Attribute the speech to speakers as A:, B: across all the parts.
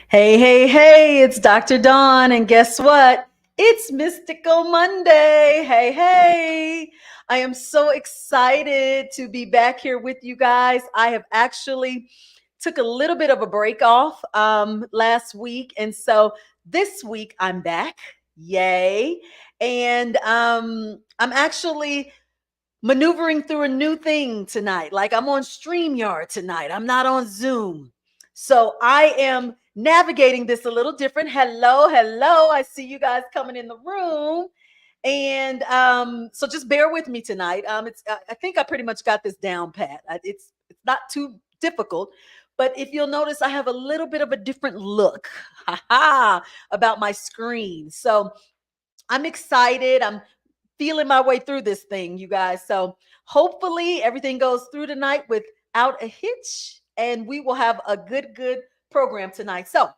A: Hey, hey, hey, it's Dr. Dawn, and guess what? It's Mystical Monday. Hey, hey. I am so excited to be back here with you guys. I have actually took a little bit of a break off last week, and so this week I'm back. Yay. And I'm actually maneuvering through a new thing tonight. Like I'm on StreamYard tonight. I'm not on Zoom. So I am navigating this a little different. Hello, hello. I see you guys coming in the room. And so just bear with me tonight. I think I pretty much got this down pat. It's not too difficult. But if you'll notice, I have a little bit of a different look about my screen. So I'm excited. I'm feeling my way through this thing, you guys. So hopefully everything goes through tonight without a hitch, and we will have a good program tonight. So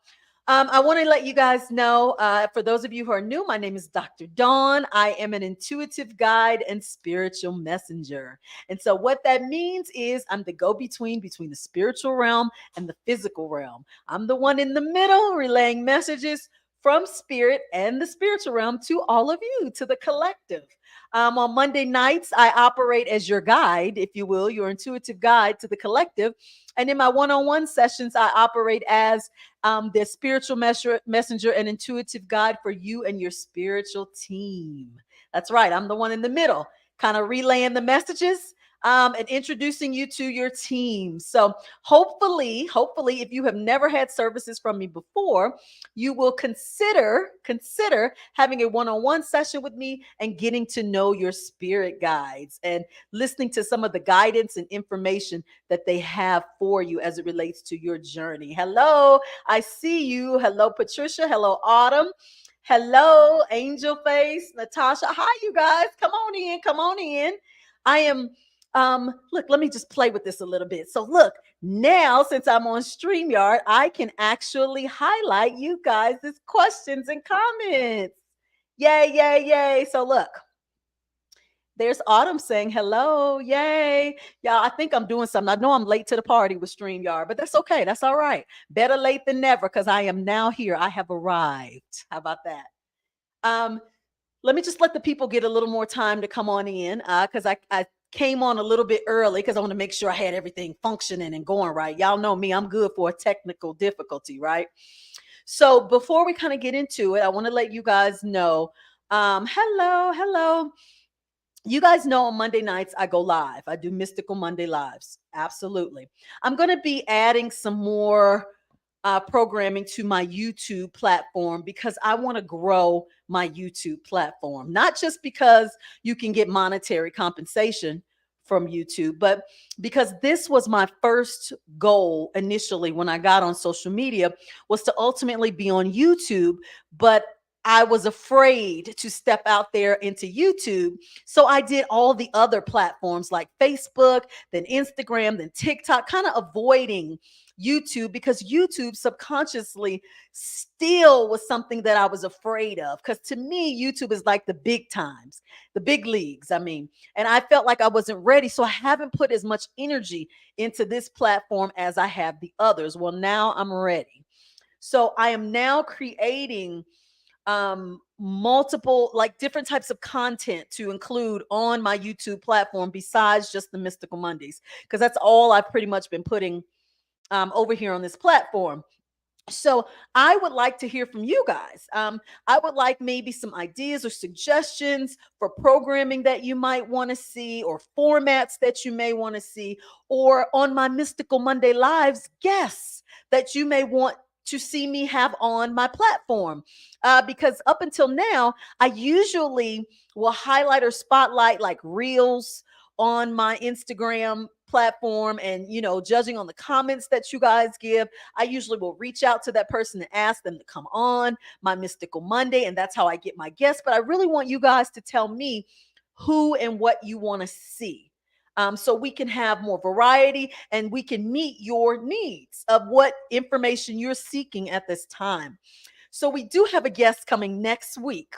A: I want to let you guys know, for those of you who are new, my name is Dr. Dawn. I am an intuitive guide and spiritual messenger. And so what that means is I'm the go-between between the spiritual realm and the physical realm. I'm the one in the middle relaying messages from spirit and the spiritual realm to all of you, to the collective. On Monday nights, I operate as your guide, if you will, your intuitive guide to the collective. And in my one on one sessions, I operate as the spiritual messenger and intuitive guide for you and your spiritual team. That's right. I'm the one in the middle, kind of relaying the messages and introducing you to your team. So hopefully, if you have never had services from me before, you will consider having a one-on-one session with me and getting to know your spirit guides and listening to some of the guidance and information that they have for you as it relates to your journey. Hello, I see you. Hello, Patricia. Hello, Autumn. Hello, Angel Face, Natasha. Hi, you guys. Come on in. Come on in. I am look, let me just play with this a little bit. So look, now since I'm on StreamYard, I can actually highlight you guys' questions and comments. Yay, yay, yay. So look, there's Autumn saying hello. Yay. Y'all, I think I'm doing something. I know I'm late to the party with StreamYard, but that's okay. That's all right. Better late than never because I am now here. I have arrived. How about that? Um, Let me just let the people get a little more time to come on in because I came on a little bit early because I want to make sure I had everything functioning and going right. Y'all know me, I'm good for a technical difficulty, right? So before we kind of get into it, I want to let you guys know. Hello, hello. You guys know on Monday nights I go live. I do Mystical Monday lives. Absolutely. I'm going to be adding some more programming to my YouTube platform because I want to grow my YouTube platform. Not just because you can get monetary compensation from YouTube, but because this was my first goal initially when I got on social media was to ultimately be on YouTube, but I was afraid to step out there into YouTube. So I did all the other platforms like Facebook, then Instagram, then TikTok, kind of avoiding YouTube because YouTube subconsciously still was something that I was afraid of. Because to me, YouTube is like the big times, the big leagues. I mean, and I felt like I wasn't ready. So I haven't put as much energy into this platform as I have the others. Well, now I'm ready. So I am now creating multiple like different types of content to include on my YouTube platform besides just the Mystical Mondays because that's all I've pretty much been putting over here on this platform. So I would like to hear from you guys. I would like maybe some ideas or suggestions for programming that you might want to see, or formats that you may want to see, or on my Mystical Monday Lives, guests that you may want to see me have on my platform. Because up until now, I usually will highlight or spotlight like reels on my Instagram platform, and judging on the comments that you guys give, I usually will reach out to that person and ask them to come on my Mystical Monday, and that's how I get my guests. But I really want you guys to tell me who and what you want to see, so we can have more variety and we can meet your needs of what information you're seeking at this time. So we do have a guest coming next week,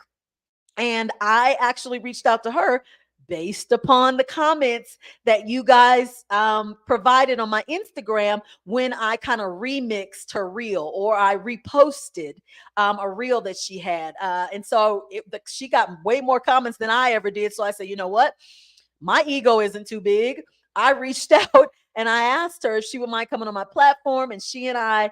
A: and I actually reached out to her based upon the comments that you guys provided on my Instagram when I kind of remixed her reel or I reposted a reel that she had. And so she got way more comments than I ever did. So I said, you know what? My ego isn't too big. I reached out and I asked her if she would mind coming on my platform. And she and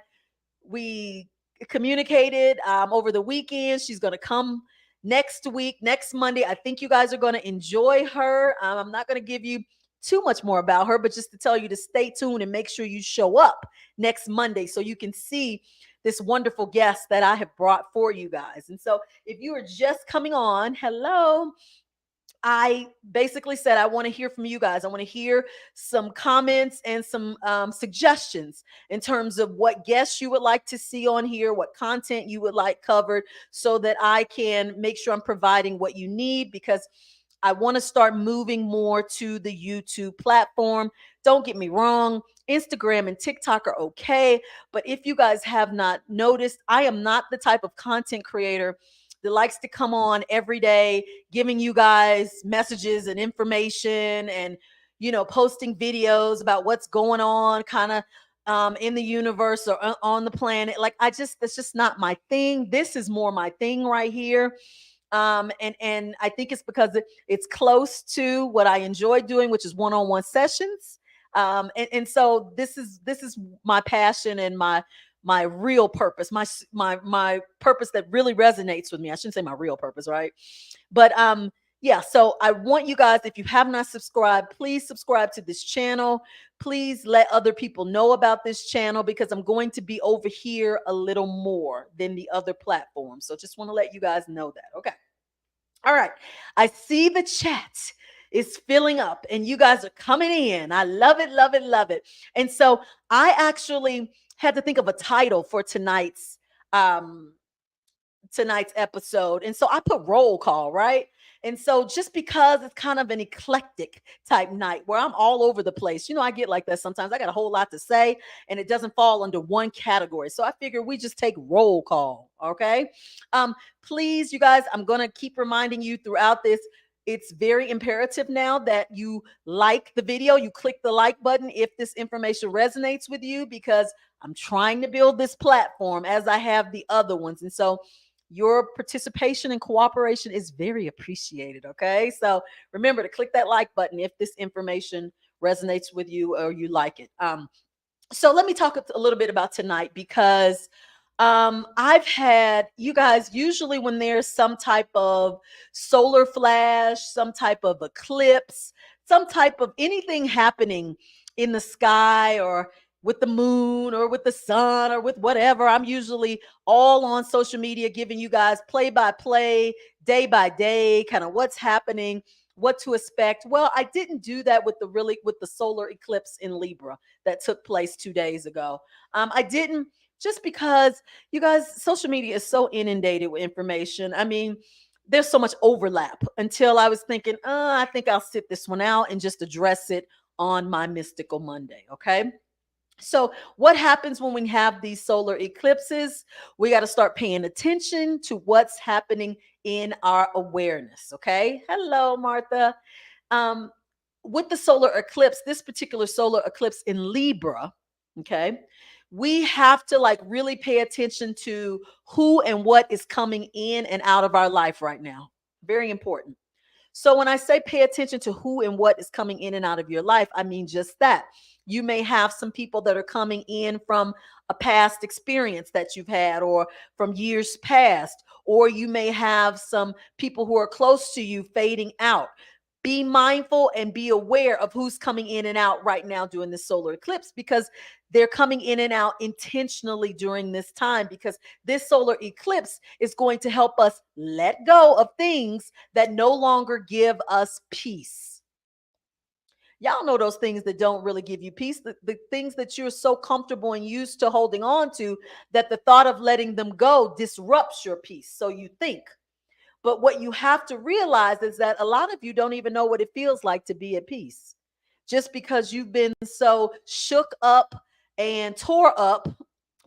A: we communicated over the weekend. She's going to come next week, next Monday. I think you guys are going to enjoy her. I'm not going to give you too much more about her, but just to tell you to stay tuned and make sure you show up next Monday so you can see this wonderful guest that I have brought for you guys. And so if you are just coming on, hello. I basically said, I want to hear from you guys. I want to hear some comments and some suggestions in terms of what guests you would like to see on here, what content you would like covered, so that I can make sure I'm providing what you need, because I want to start moving more to the YouTube platform. Don't get me wrong, Instagram and TikTok are okay. But if you guys have not noticed, I am not the type of content creator that likes to come on every day giving you guys messages and information and, posting videos about what's going on kind of in the universe or on the planet. Like, that's just not my thing. This is more my thing right here. And I think it's because it's close to what I enjoy doing, which is one-on-one sessions. And so this is my passion and my real purpose, my purpose that really resonates with me. I shouldn't say my real purpose, right? But yeah, so I want you guys, if you have not subscribed, please subscribe to this channel. Please let other people know about this channel, because I'm going to be over here a little more than the other platforms. So just want to let you guys know that. Okay. All right. I see the chat is filling up and you guys are coming in. I love it, love it, love it. And so I actually had to think of a title for um tonight's episode. And so I put roll call, right? And so just because it's kind of an eclectic type night where I'm all over the place, I get like that sometimes. I got a whole lot to say and it doesn't fall under one category. So I figure we just take roll call. Okay. Please, you guys, I'm going to keep reminding you throughout this. It's very imperative now that you like the video, you click the like button if this information resonates with you, because I'm trying to build this platform as I have the other ones. And so your participation and cooperation is very appreciated. Okay. So remember to click that like button if this information resonates with you or you like it. So let me talk a little bit about tonight, because I've had, you guys, usually when there's some type of solar flash, some type of eclipse, some type of anything happening in the sky or with the moon or with the sun or with whatever, I'm usually all on social media giving you guys play by play, day by day, kind of what's happening, what to expect. Well, I didn't do that with the solar eclipse in Libra that took place 2 days ago. I didn't, just because, you guys, social media is so inundated with information. I mean, there's so much overlap, until I was thinking, I think I'll sit this one out and just address it on my Mystical Monday. Okay. So, what happens when we have these solar eclipses? We got to start paying attention to what's happening in our awareness. Okay. Hello, Martha. Um, with the solar eclipse, this particular solar eclipse in Libra, okay, we have to like really pay attention to who and what is coming in and out of our life right now. Very important. So when I say pay attention to who and what is coming in and out of your life, I mean just that. You may have some people that are coming in from a past experience that you've had or from years past, or you may have some people who are close to you fading out. Be mindful and be aware of who's coming in and out right now during this solar eclipse, because they're coming in and out intentionally during this time, because this solar eclipse is going to help us let go of things that no longer give us peace. Y'all know those things that don't really give you peace, the things that you're so comfortable and used to holding on to, that the thought of letting them go disrupts your peace. So you think. But what you have to realize is that a lot of you don't even know what it feels like to be at peace, just because you've been so shook up and tore up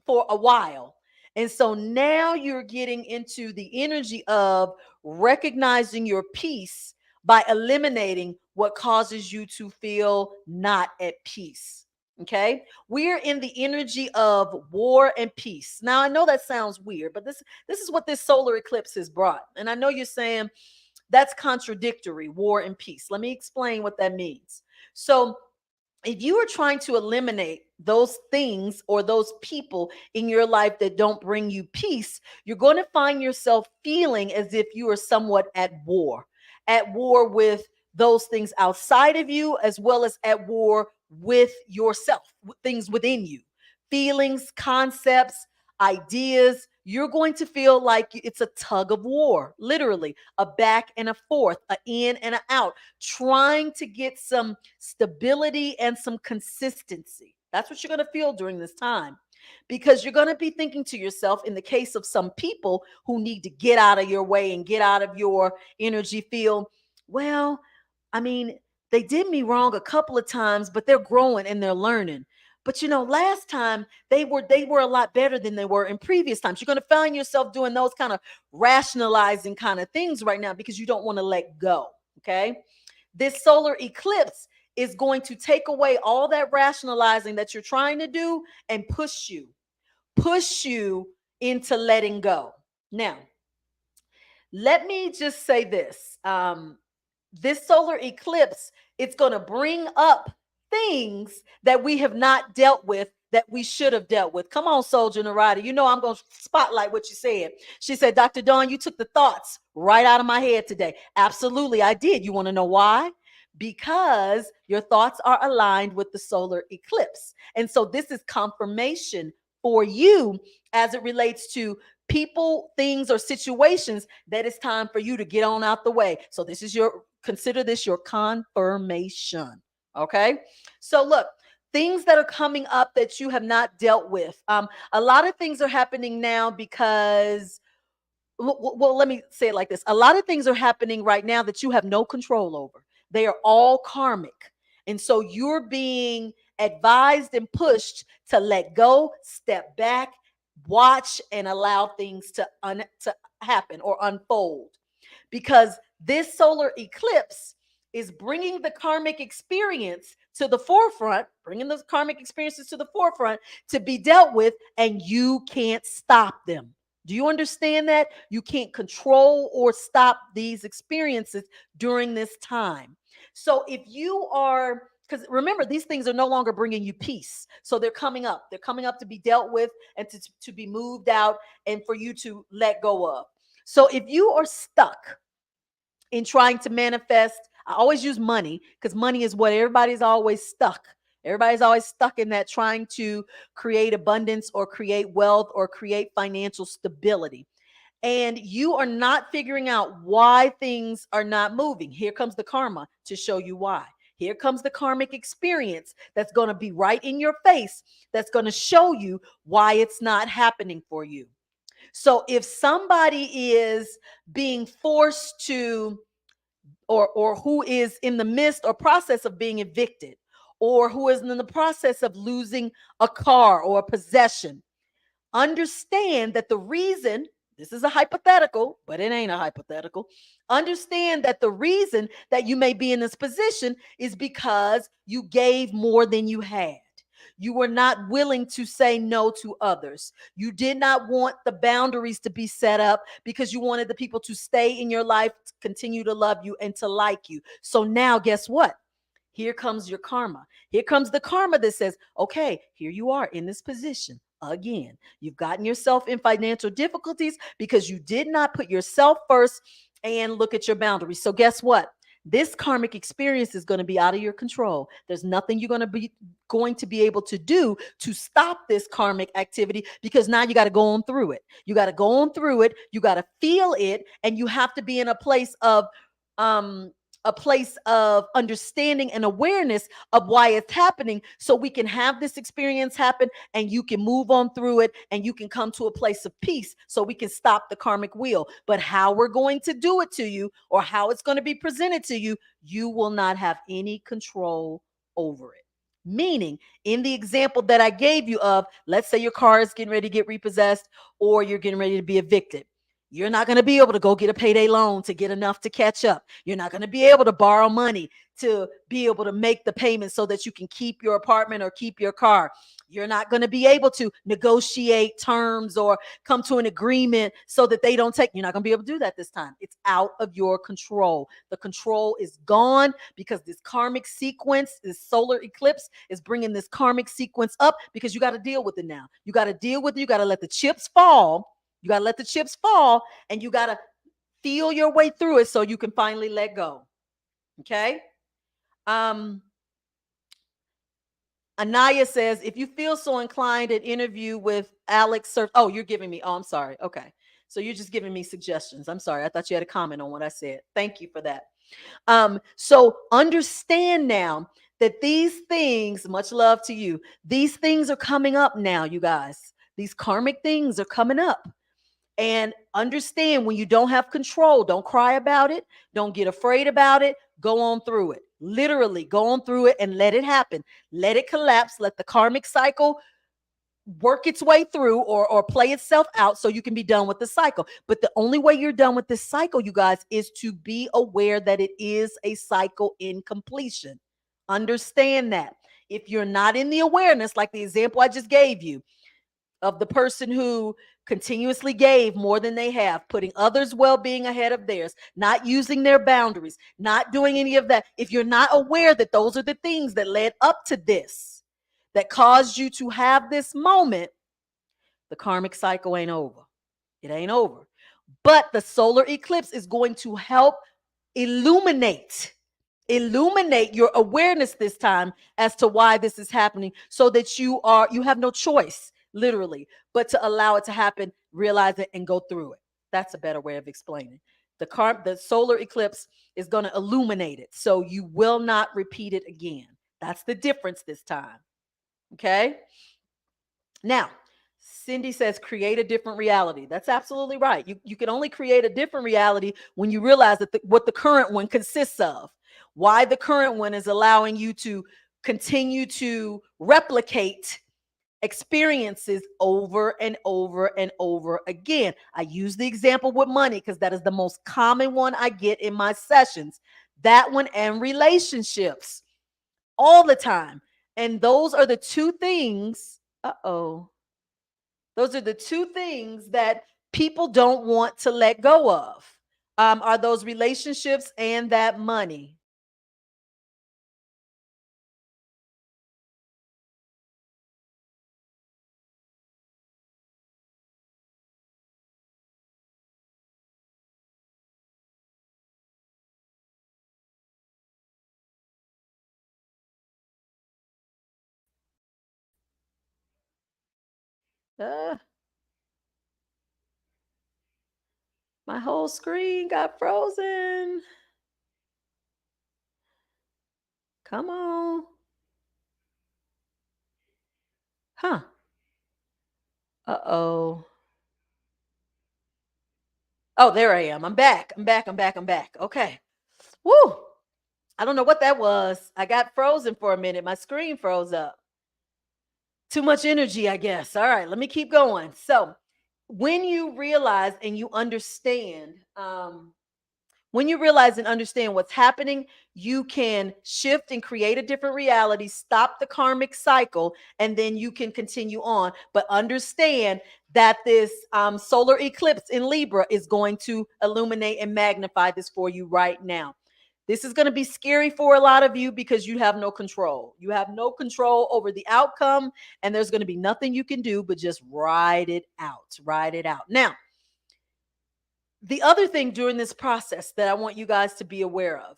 A: for a while. And so now you're getting into the energy of recognizing your peace by eliminating what causes you to feel not at peace. Okay, we're in the energy of war and peace. Now I know that sounds weird, but this is what this solar eclipse has brought. And I know you're saying that's contradictory, war and peace. Let me explain what that means. So if you are trying to eliminate those things or those people in your life that don't bring you peace, you're going to find yourself feeling as if you are somewhat at war with those things outside of you, as well as at war with yourself, things within you, feelings, concepts, ideas. You're going to feel like it's a tug of war, literally, a back and a forth, a in and a out, trying to get some stability and some consistency. That's what you're going to feel during this time, because you're going to be thinking to yourself, in the case of some people who need to get out of your way and get out of your energy field, well, I mean, they did me wrong a couple of times, but they're growing and they're learning. But last time they were a lot better than they were in previous times. You're going to find yourself doing those kind of rationalizing kind of things right now because you don't want to let go. Okay. This solar eclipse is going to take away all that rationalizing that you're trying to do and push you into letting go. Now, let me just say this. This solar eclipse, it's going to bring up things that we have not dealt with that we should have dealt with. Come on, Soldier Narada. I'm going to spotlight what you said. She said, Dr. Dawn, you took the thoughts right out of my head today. Absolutely, I did. You want to know why? Because your thoughts are aligned with the solar eclipse. And so this is confirmation for you as it relates to people, things, or situations that it's time for you to get on out the way. So consider this your confirmation. Okay. So look, things that are coming up that you have not dealt with. A lot of things are happening now because, well, let me say it like this. A lot of things are happening right now that you have no control over. They are all karmic. And so you're being advised and pushed to let go, step back, watch, and allow things to happen or unfold, because this solar eclipse is bringing the karmic experience to the forefront, bringing those karmic experiences to the forefront to be dealt with, and you can't stop them. Do you understand that? You can't control or stop these experiences during this time. So if you are, because remember, these things are no longer bringing you peace. So they're coming up. They're coming up to be dealt with and to be moved out and for you to let go of. So if you are stuck in trying to manifest, I always use money because money is what everybody's always stuck. Everybody's always stuck in that, trying to create abundance or create wealth or create financial stability. And you are not figuring out why things are not moving. Here comes the karma to show you why. Here comes the karmic experience that's going to be right in your face, that's going to show you why it's not happening for you. So if somebody is being forced to, or who is in the midst or process of being evicted, or who is in the process of losing a car or a possession, understand that the reason, this is a hypothetical, but it ain't a hypothetical. Understand that the reason that you may be in this position is because you gave more than you had. You were not willing to say no to others. You did not want the boundaries to be set up because you wanted the people to stay in your life, to continue to love you and to like you. So now, guess what? Here comes your karma. Here comes the karma that says, okay, here you are in this position again. You've gotten yourself in financial difficulties because you did not put yourself first and look at your boundaries. So guess what? This karmic experience is going to be out of your control. There's nothing you're going to be able to do to stop this karmic activity, because now you got to go on through it. You got to go on through it. You got to feel it, and you have to be in um a place of understanding and awareness of why it's happening, so we can have this experience happen and you can move on through it and you can come to a place of peace, so we can stop the karmic wheel. But how we're going to do it to you, or how it's going to be presented to you, you will not have any control over it. Meaning, in the example that I gave you of, let's say your car is getting ready to get repossessed or you're getting ready to be evicted. You're not going to be able to go get a payday loan to get enough to catch up. You're not going to be able to borrow money to be able to make the payment so that you can keep your apartment or keep your car. You're not going to be able to negotiate terms or come to an agreement so that they don't take. You're not going to be able to do that this time. It's out of your control. The control is gone because this karmic sequence, this solar eclipse is bringing this karmic sequence up because you got to deal with it now. You got to deal with it. You got to let the chips fall. You got to let the chips fall and you got to feel your way through it so you can finally let go. Okay? Anaya says, if you feel so inclined, an interview with Alex. Oh, you're giving me. Oh, I'm sorry. Okay. So you're just giving me suggestions. I'm sorry. I thought you had a comment on what I said. Thank you for that. So understand now that these things, much love to you, these things are coming up now, you guys. These karmic things are coming up. And understand when you don't have control, don't cry about it. Don't get afraid about it. Go on through it. Literally go on through it and let it happen. Let it collapse. Let the karmic cycle work its way through or play itself out so you can be done with the cycle. But the only way you're done with this cycle, you guys, is to be aware that it is a cycle in completion. Understand that. If you're not in the awareness, like the example I just gave you, of the person who continuously gave more than they have, putting others' well-being ahead of theirs, not using their boundaries, not doing any of that. If you're not aware that those are the things that led up to this, that caused you to have this moment, the karmic cycle ain't over. It ain't over. But the solar eclipse is going to help illuminate your awareness this time as to why this is happening so that you have no choice literally but to allow it to happen, realize it, and go through it. That's a better way of explaining. The solar eclipse is going to illuminate it so you will not repeat it again. That's the difference this time. Okay? Now, Cindy says, create a different reality. That's absolutely right. You can only create a different reality when you realize that what the current one consists of. Why the current one is allowing you to continue to replicate experiences over and over and over again. I use the example with money because that is the most common one I get in my sessions. That one and relationships all the time. And those are the two things. Those are the two things that people don't want to let go of. Are those relationships and that money. Uh, my whole screen got frozen. Come on. Huh. Uh-oh. Oh, there I am. I'm back. I'm back. Okay. Woo. I don't know what that was. I got frozen for a minute. My screen froze up. Too much energy, I guess. All right, let me keep going. So, when you realize and you understand, when you realize and understand what's happening, you can shift and create a different reality, stop the karmic cycle, and then you can continue on. But understand that this solar eclipse in Libra is going to illuminate and magnify this for you right now. This is going to be scary for a lot of you because you have no control. You have no control over the outcome, and there's going to be nothing you can do but just ride it out. Ride it out. Now, the other thing during this process that I want you guys to be aware of.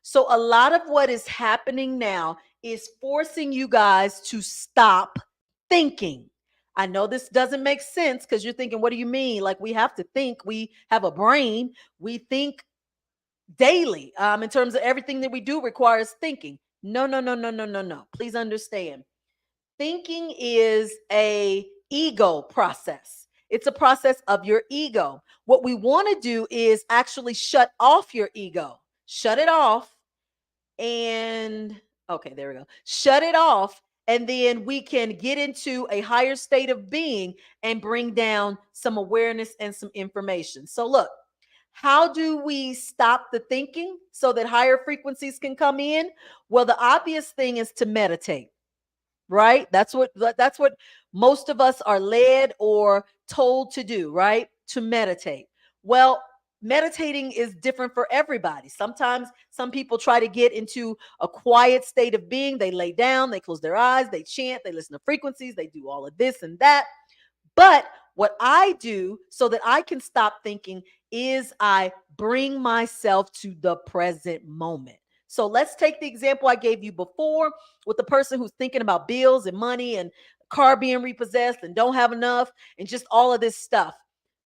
A: So, a lot of what is happening now is forcing you guys to stop thinking. I know this doesn't make sense because you're thinking, what do you mean? Like, we have to think, we have a brain, we think daily. In terms of everything that we do requires thinking. No, no, no, no, no, no, no. Please understand. Thinking is a ego process. It's a process of your ego. What we want to do is actually shut off your ego. Shut it off and okay, there we go. Shut it off and then we can get into a higher state of being and bring down some awareness and some information. So, look, how do we stop the thinking so that higher frequencies can come in? Well, the obvious thing is to meditate, right? That's what most of us are led or told to do, right? To meditate. Well, meditating is different for everybody. Sometimes some people try to get into a quiet state of being. They lay down, they close their eyes, they chant, they listen to frequencies, they do all of this and that. But what I do so that I can stop thinking is I bring myself to the present moment. So let's take the example I gave you before with the person who's thinking about bills and money and car being repossessed and don't have enough and just all of this stuff.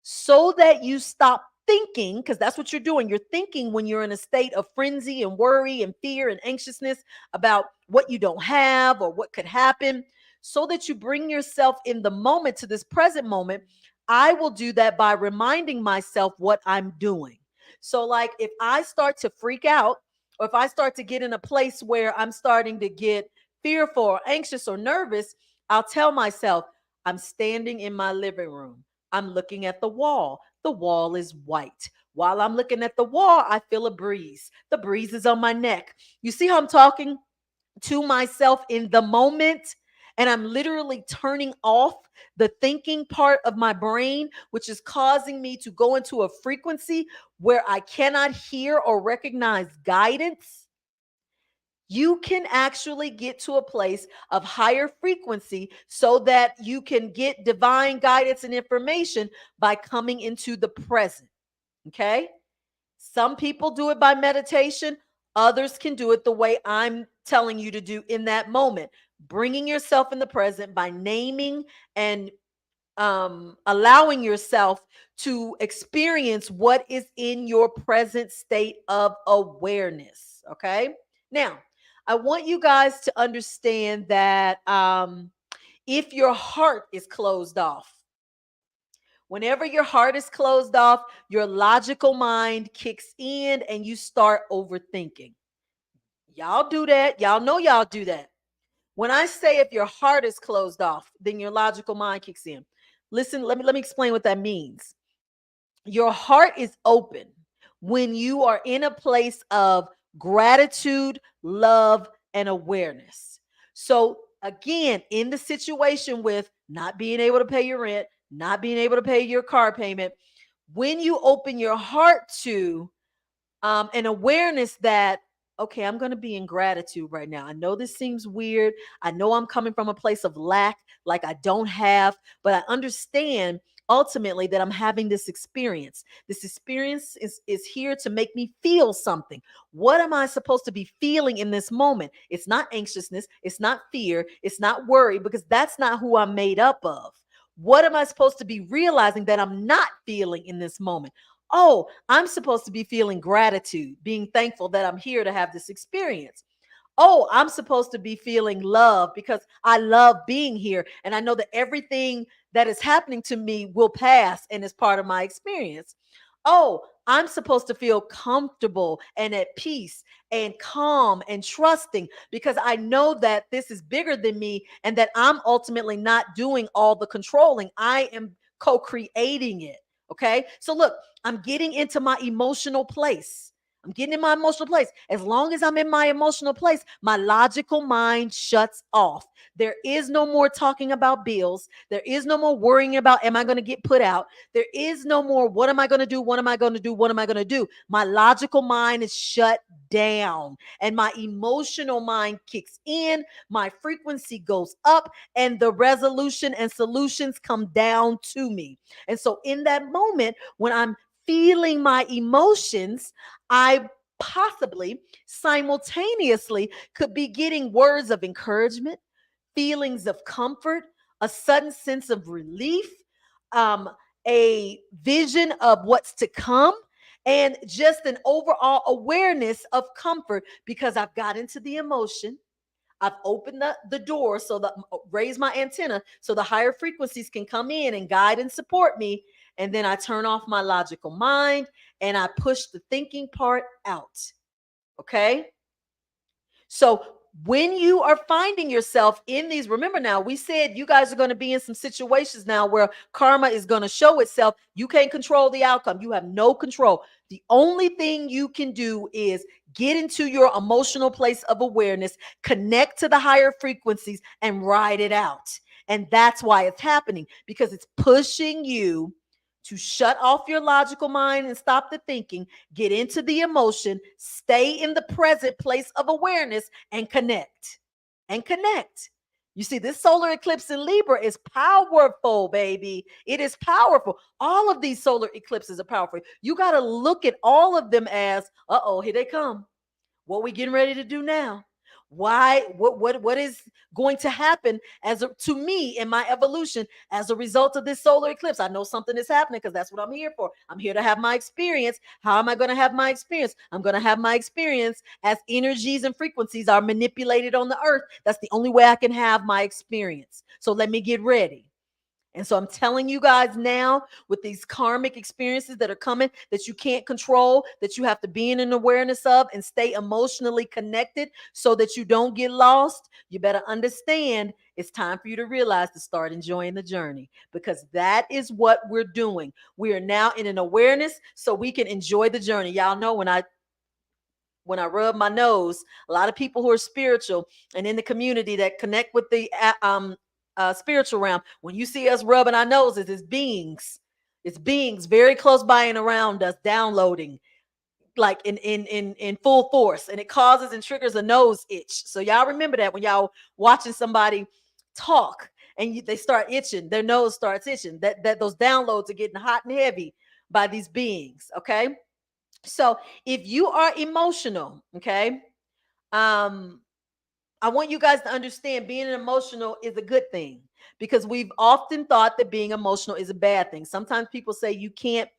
A: So that you stop thinking, because that's what you're doing. You're thinking when you're in a state of frenzy and worry and fear and anxiousness about what you don't have or what could happen, so that you bring yourself in the moment to this present moment. I will do that by reminding myself what I'm doing. So, like, if I start to freak out, or if I start to get in a place where I'm starting to get fearful or anxious or nervous, I'll tell myself, I'm standing in my living room. I'm looking at the wall. The wall is white. While I'm looking at the wall, I feel a breeze. The breeze is on my neck. You see how I'm talking to myself in the moment? And I'm literally turning off the thinking part of my brain, which is causing me to go into a frequency where I cannot hear or recognize guidance. You can actually get to a place of higher frequency so that you can get divine guidance and information by coming into the present. Okay. Some people do it by meditation. Others can do it the way I'm telling you to do in that moment, bringing yourself in the present by naming and allowing yourself to experience what is in your present state of awareness. Okay. Now, I want you guys to understand that if your heart is closed off, whenever your heart is closed off, your logical mind kicks in and you start overthinking. Y'all do that. Y'all know y'all do that. When I say if your heart is closed off, then your logical mind kicks in. Listen, let me explain what that means. Your heart is open when you are in a place of gratitude, love, and awareness. So, again, in the situation with not being able to pay your rent, not being able to pay your car payment, when you open your heart to an awareness that, okay, I'm going to be in gratitude right now. I know this seems weird. I know I'm coming from a place of lack, like I don't have, but I understand ultimately that I'm having this experience. This experience is here to make me feel something. What am I supposed to be feeling in this moment? It's not anxiousness, it's not fear, it's not worry, because that's not who I'm made up of. What am I supposed to be realizing that I'm not feeling in this moment? Oh, I'm supposed to be feeling gratitude, being thankful that I'm here to have this experience. Oh, I'm supposed to be feeling love because I love being here. And I know that everything that is happening to me will pass and is part of my experience. Oh, I'm supposed to feel comfortable and at peace and calm and trusting because I know that this is bigger than me and that I'm ultimately not doing all the controlling. I am co creating it. Okay. So, look, I'm getting into my emotional place. I'm getting in my emotional place. As long as I'm in my emotional place, my logical mind shuts off. There is no more talking about bills. There is no more worrying about, am I going to get put out? There is no more, what am I going to do? What am I going to do? What am I going to do? My logical mind is shut down and my emotional mind kicks in. My frequency goes up and the resolution and solutions come down to me. And so, in that moment, when I'm feeling my emotions, I possibly simultaneously could be getting words of encouragement, feelings of comfort, a sudden sense of relief, um, a vision of what's to come, and just an overall awareness of comfort because I've got into the emotion. I've opened the door so that raise my antenna so the higher frequencies can come in and guide and support me. And then I turn off my logical mind and I push the thinking part out. Okay. So when you are finding yourself in these, remember now, we said you guys are going to be in some situations now where karma is going to show itself. You can't control the outcome. You have no control. The only thing you can do is get into your emotional place of awareness, connect to the higher frequencies, and ride it out. And that's why it's happening, because it's pushing you to shut off your logical mind and stop the thinking, get into the emotion, stay in the present place of awareness, and connect. And connect. You see, this solar eclipse in Libra is powerful, baby. It is powerful. All of these solar eclipses are powerful. You got to look at all of them as, uh-oh, here they come. What we getting ready to do now? Why? What is going to happen to me in my evolution as a result of this solar eclipse? I know something is happening because that's what I'm here for. I'm here to have my experience. How am I going to have my experience? I'm going to have my experience as energies and frequencies are manipulated on the earth. That's the only way I can have my experience. So let me get ready. And so I'm telling you guys now, with these karmic experiences that are coming that you can't control, that you have to be in an awareness of and stay emotionally connected so that you don't get lost, you better understand it's time for you to realize to start enjoying the journey, because that is what we're doing. We are now in an awareness so we can enjoy the journey. Y'all know when I rub my nose, a lot of people who are spiritual and in the community that connect with the spiritual realm, when you see us rubbing our noses, it's beings very close by and around us downloading like in full force, and it causes and triggers a nose itch. So y'all remember that when y'all watching somebody talk and they start itching, their nose starts itching, that those downloads are getting hot and heavy by these beings. Okay, so if you are emotional, okay, um, I want you guys to understand being emotional is a good thing, because we've often thought that being emotional is a bad thing. Sometimes people say you can't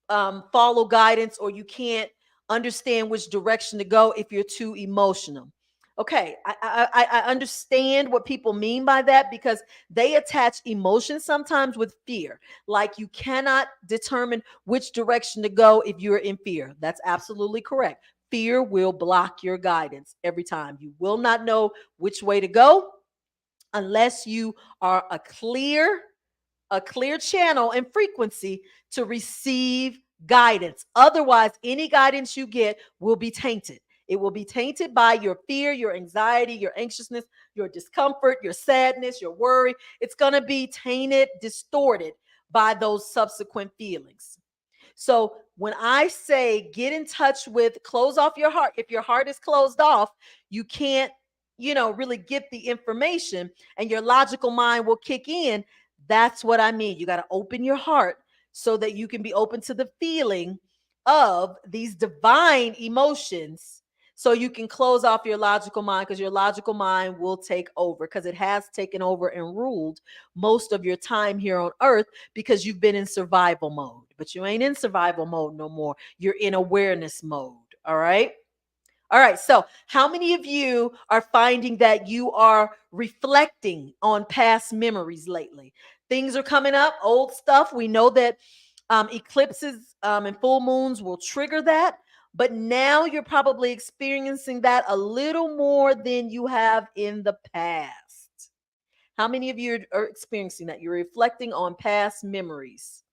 A: follow guidance, or you can't understand which direction to go if you're too emotional. Okay, I understand what people mean by that, because they attach emotion sometimes with fear. Like you cannot determine which direction to go if you're in fear. That's absolutely correct. Fear will block your guidance every time. You will not know which way to go unless you are a clear channel and frequency to receive guidance. Otherwise, any guidance you get will be tainted. It will be tainted by your fear, your anxiety, your anxiousness, your discomfort, your sadness, your worry. It's going to be tainted, distorted by those subsequent feelings. So when I say get in touch with, close off your heart, if your heart is closed off, you can't, really get the information, and your logical mind will kick in. That's what I mean. You got to open your heart so that you can be open to the feeling of these divine emotions, so you can close off your logical mind, because your logical mind will take over, because it has taken over and ruled most of your time here on earth, because you've been in survival mode. But you ain't in survival mode no more. You're in awareness mode. All right. All right. So, how many of you are finding that you are reflecting on past memories lately? Things are coming up, old stuff. We know that eclipses and full moons will trigger that. But now you're probably experiencing that a little more than you have in the past. How many of you are experiencing that? You're reflecting on past memories.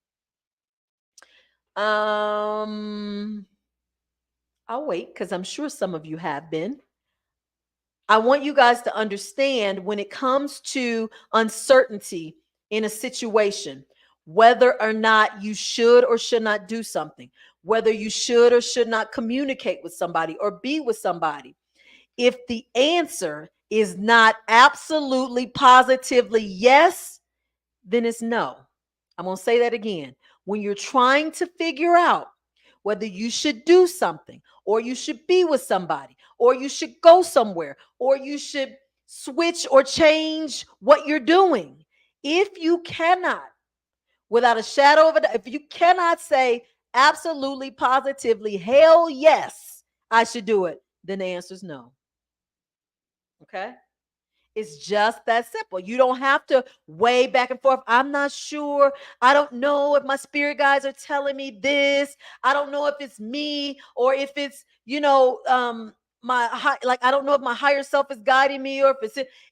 A: Um, I'll wait, because I'm sure some of you have been. I want you guys to understand, when it comes to uncertainty in a situation, whether or not you should or should not do something, whether you should or should not communicate with somebody or be with somebody. If the answer is not absolutely positively yes, then it's no. I'm going to say that again. When you're trying to figure out whether you should do something, or you should be with somebody, or you should go somewhere, or you should switch or change what you're doing, if you cannot, without a shadow of a doubt, if you cannot say absolutely positively, hell yes, I should do it, then the answer is no. Okay? It's just that simple. You don't have to weigh back and forth. I'm not sure. I don't know if my spirit guides are telling me this. I don't know if it's me, or if it's, like, I don't know if my higher self is guiding me, or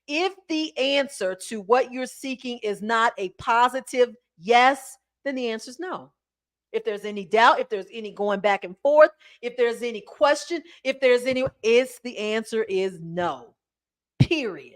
A: if the answer to what you're seeking is not a positive yes, then the answer is no. If there's any doubt, if there's any going back and forth, if there's any question, if there's any, it's the answer is no. Period.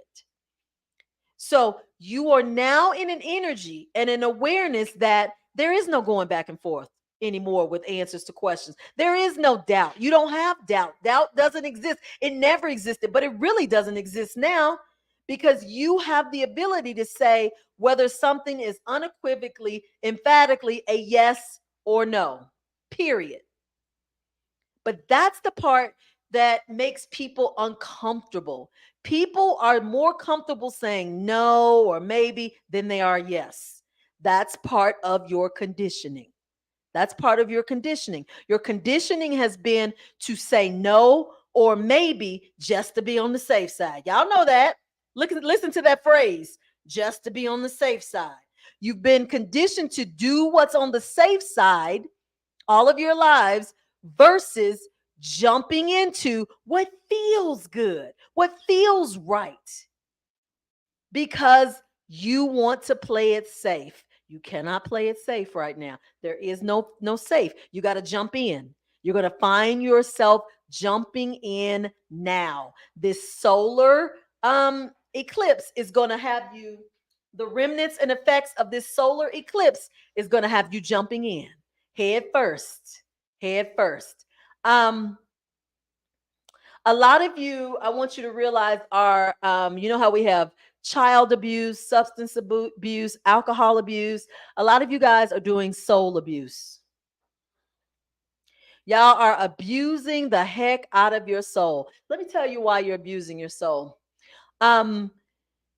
A: So you are now in an energy and an awareness that there is no going back and forth anymore with answers to questions. There is no doubt. You don't have doubt. Doubt doesn't exist. It never existed, but it really doesn't exist now, because you have the ability to say whether something is unequivocally, emphatically a yes or no. Period. But that's the part that makes people uncomfortable. People are more comfortable saying no or maybe than they are yes. That's part of your conditioning. That's part of your conditioning. Your conditioning has been to say no or maybe just to be on the safe side. Y'all know that. Listen to that phrase, just to be on the safe side. You've been conditioned to do what's on the safe side all of your lives versus jumping into what feels good, what feels right, because you want to play it safe. You cannot play it safe right now. There is no safe. You got to jump in. You're going to find yourself jumping in now. This solar eclipse is going to have you, the remnants and effects of this solar eclipse is going to have you jumping in head first. Head first. A lot of you, I want you to realize, are, you know how we have child abuse, substance abuse, alcohol abuse. A lot of you guys are doing soul abuse. Y'all are abusing the heck out of your soul. Let me tell you why you're abusing your soul. Um,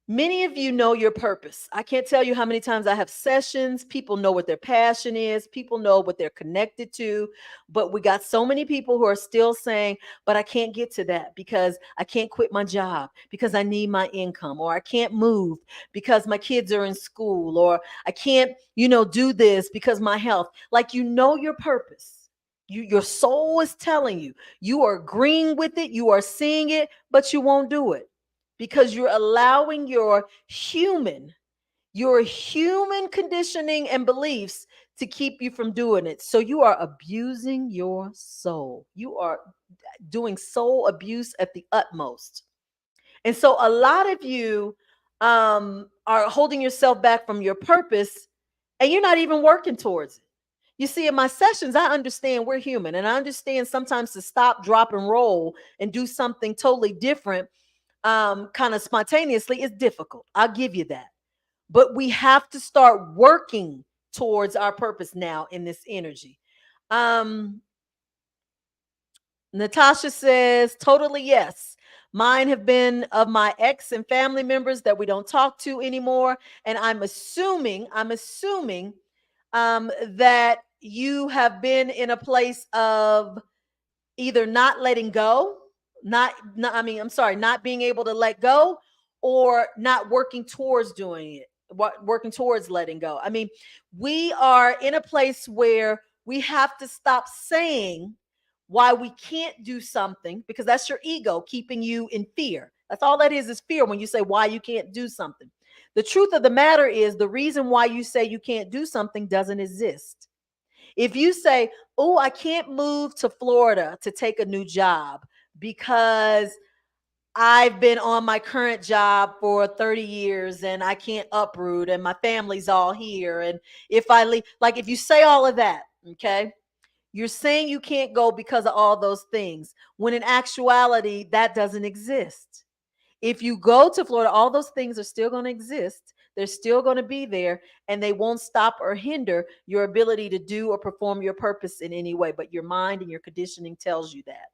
A: Many of you know your purpose. I can't tell you how many times I have sessions. People know what their passion is. People know what they're connected to. But we got so many people who are still saying, but I can't get to that because I can't quit my job because I need my income, or I can't move because my kids are in school, or I can't, do this because my health. Like, your purpose. Your soul is telling you, you are agreeing with it, you are seeing it, but you won't do it because you're allowing your human conditioning and beliefs to keep you from doing it. So you are abusing your soul. You are doing soul abuse at the utmost. And so a lot of you are holding yourself back from your purpose, and you're not even working towards it. You see, in my sessions, I understand we're human, and I understand sometimes to stop, drop, and roll and do something totally different kind of spontaneously is difficult. I'll give you that. But we have to start working towards our purpose now in this energy. Um, Natasha says, totally yes. Mine have been of my ex and family members that we don't talk to anymore. And I'm assuming that you have been in a place of either not letting go, not being able to let go, or not working towards doing it, working towards letting go. I mean, we are in a place where we have to stop saying why we can't do something, because that's your ego keeping you in fear. That's all that is fear when you say why you can't do something. The truth of the matter is the reason why you say you can't do something doesn't exist. If you say, oh, I can't move to Florida to take a new job because I've been on my current job for 30 years and I can't uproot and my family's all here. And if I leave, like if you say all of that, okay, you're saying you can't go because of all those things, when in actuality, that doesn't exist. If you go to Florida, all those things are still going to exist. They're still going to be there, and they won't stop or hinder your ability to do or perform your purpose in any way. But your mind and your conditioning tells you that.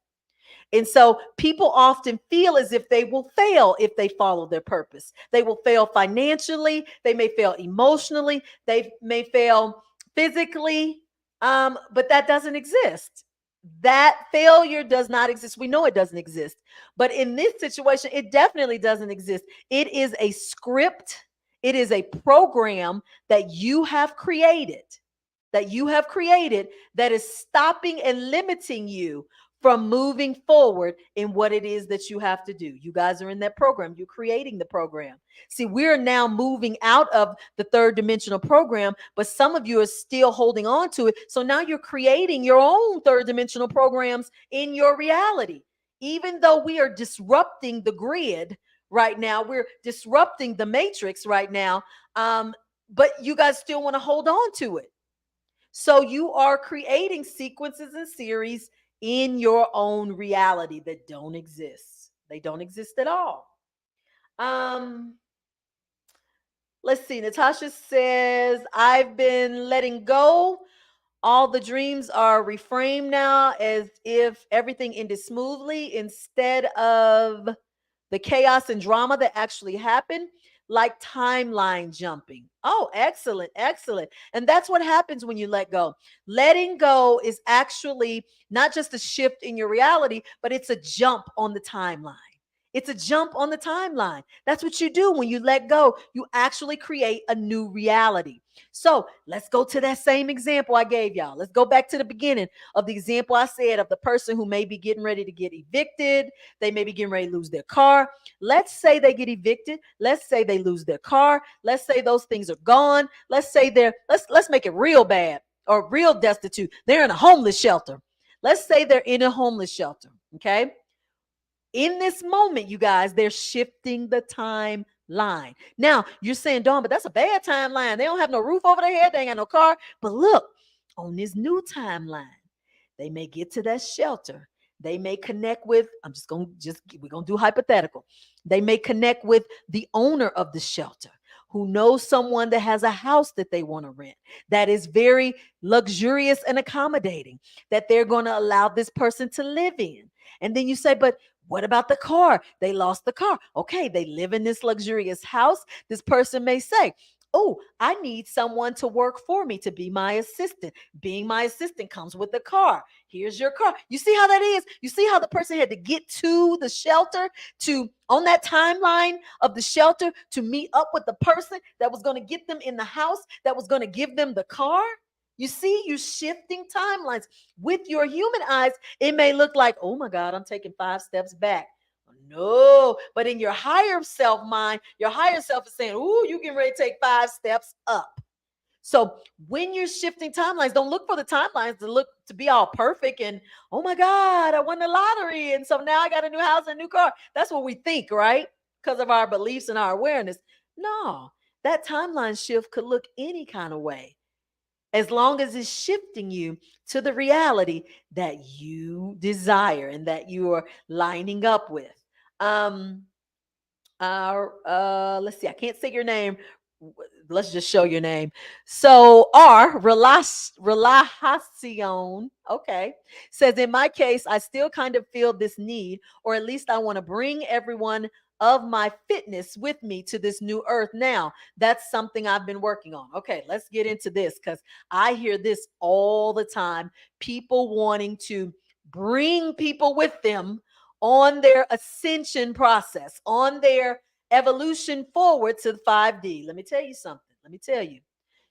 A: And so people often feel as if they will fail if they follow their purpose. They will fail financially. They may fail emotionally. They may fail physically. But that doesn't exist. That failure does not exist. We know it doesn't exist. But in this situation, it definitely doesn't exist. It is a script. It is a program that you have created, that is stopping and limiting you from moving forward in what it is that you have to do. You guys are in that program. You're creating the program. See, we're now moving out of the third dimensional program, but some of you are still holding on to it. So now you're creating your own third dimensional programs in your reality. Even though we are disrupting the grid right now, we're disrupting the matrix right now. But you guys still want to hold on to it. So you are creating sequences and series in your own reality that don't exist. They don't exist at all. Um, let's see. Natasha says, I've been letting go. All the dreams are reframed now as if everything ended smoothly instead of the chaos and drama that actually happened, like timeline jumping. Oh, excellent, excellent. And that's what happens when you let go. Letting go is actually not just a shift in your reality, but it's a jump on the timeline. It's a jump on the timeline. That's what you do when you let go. You actually create a new reality. So let's go to that same example I gave y'all. Let's go back to the beginning of the example I said of the person who may be getting ready to get evicted. They may be getting ready to lose their car. Let's say they get evicted. Let's say they lose their car. Let's say those things are gone. Let's say let's make it real bad or real destitute. They're in a homeless shelter. Let's say they're in a homeless shelter. Okay. In this moment, you guys, they're shifting the timeline. Now, you're saying, Dawn, but that's a bad timeline. They don't have no roof over their head. They ain't got no car. But look, on this new timeline, they may get to that shelter. They may connect with, we're going to do hypothetical. They may connect with the owner of the shelter who knows someone that has a house that they want to rent that is very luxurious and accommodating that they're going to allow this person to live in. And then you say, but what about the car? They lost the car. Okay, they live in this luxurious house. This person may say, oh, I need someone to work for me to be my assistant. Being my assistant comes with the car. Here's your car. You see how that is? You see how the person had to get to the shelter to on that timeline of the shelter to meet up with the person that was going to get them in the house, that was going to give them the car? You see, you shifting timelines. With your human eyes, it may look like, oh my God, I'm taking 5 steps back. No, but in your higher self mind, your higher self is saying, ooh, you getting ready to take 5 steps up. So when you're shifting timelines, don't look for the timelines to be all perfect and, oh my God, I won the lottery. And so now I got a new house and a new car. That's what we think, right? Because of our beliefs and our awareness. No, that timeline shift could look any kind of way as long as it's shifting you to the reality that you desire and that you are lining up with. Um, let's see, I can't say your name. Let's just show your name. So Relajacion, okay, says in my case, I still kind of feel this need, or at least I want to bring everyone of my fitness with me to this new earth. Now, that's something I've been working on. Okay, let's get into this because I hear this all the time. People wanting to bring people with them on their ascension process, on their evolution forward to 5D. Let me tell you something. Let me tell you.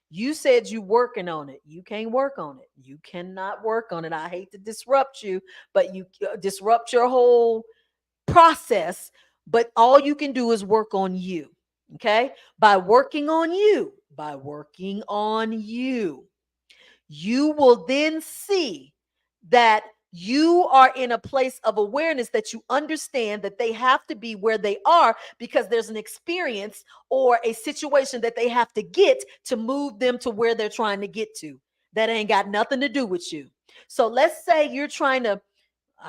A: You said you working on it. You can't work on it. You cannot work on it. I hate to disrupt you, but you disrupt your whole process. But all you can do is work on you. Okay? By working on you, you will then see that you are in a place of awareness that you understand that they have to be where they are because there's an experience or a situation that they have to get to move them to where they're trying to get to. That ain't got nothing to do with you. So let's say you're trying to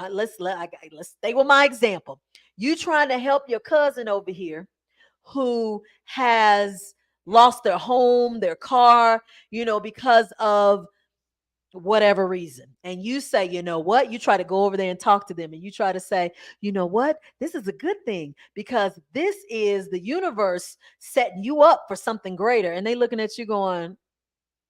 A: let's stay with my example. You trying to help your cousin over here who has lost their home, their car, because of whatever reason. And you say, you know what? You try to go over there and talk to them and you try to say, you know what? This is a good thing because this is the universe setting you up for something greater. And they looking at you going,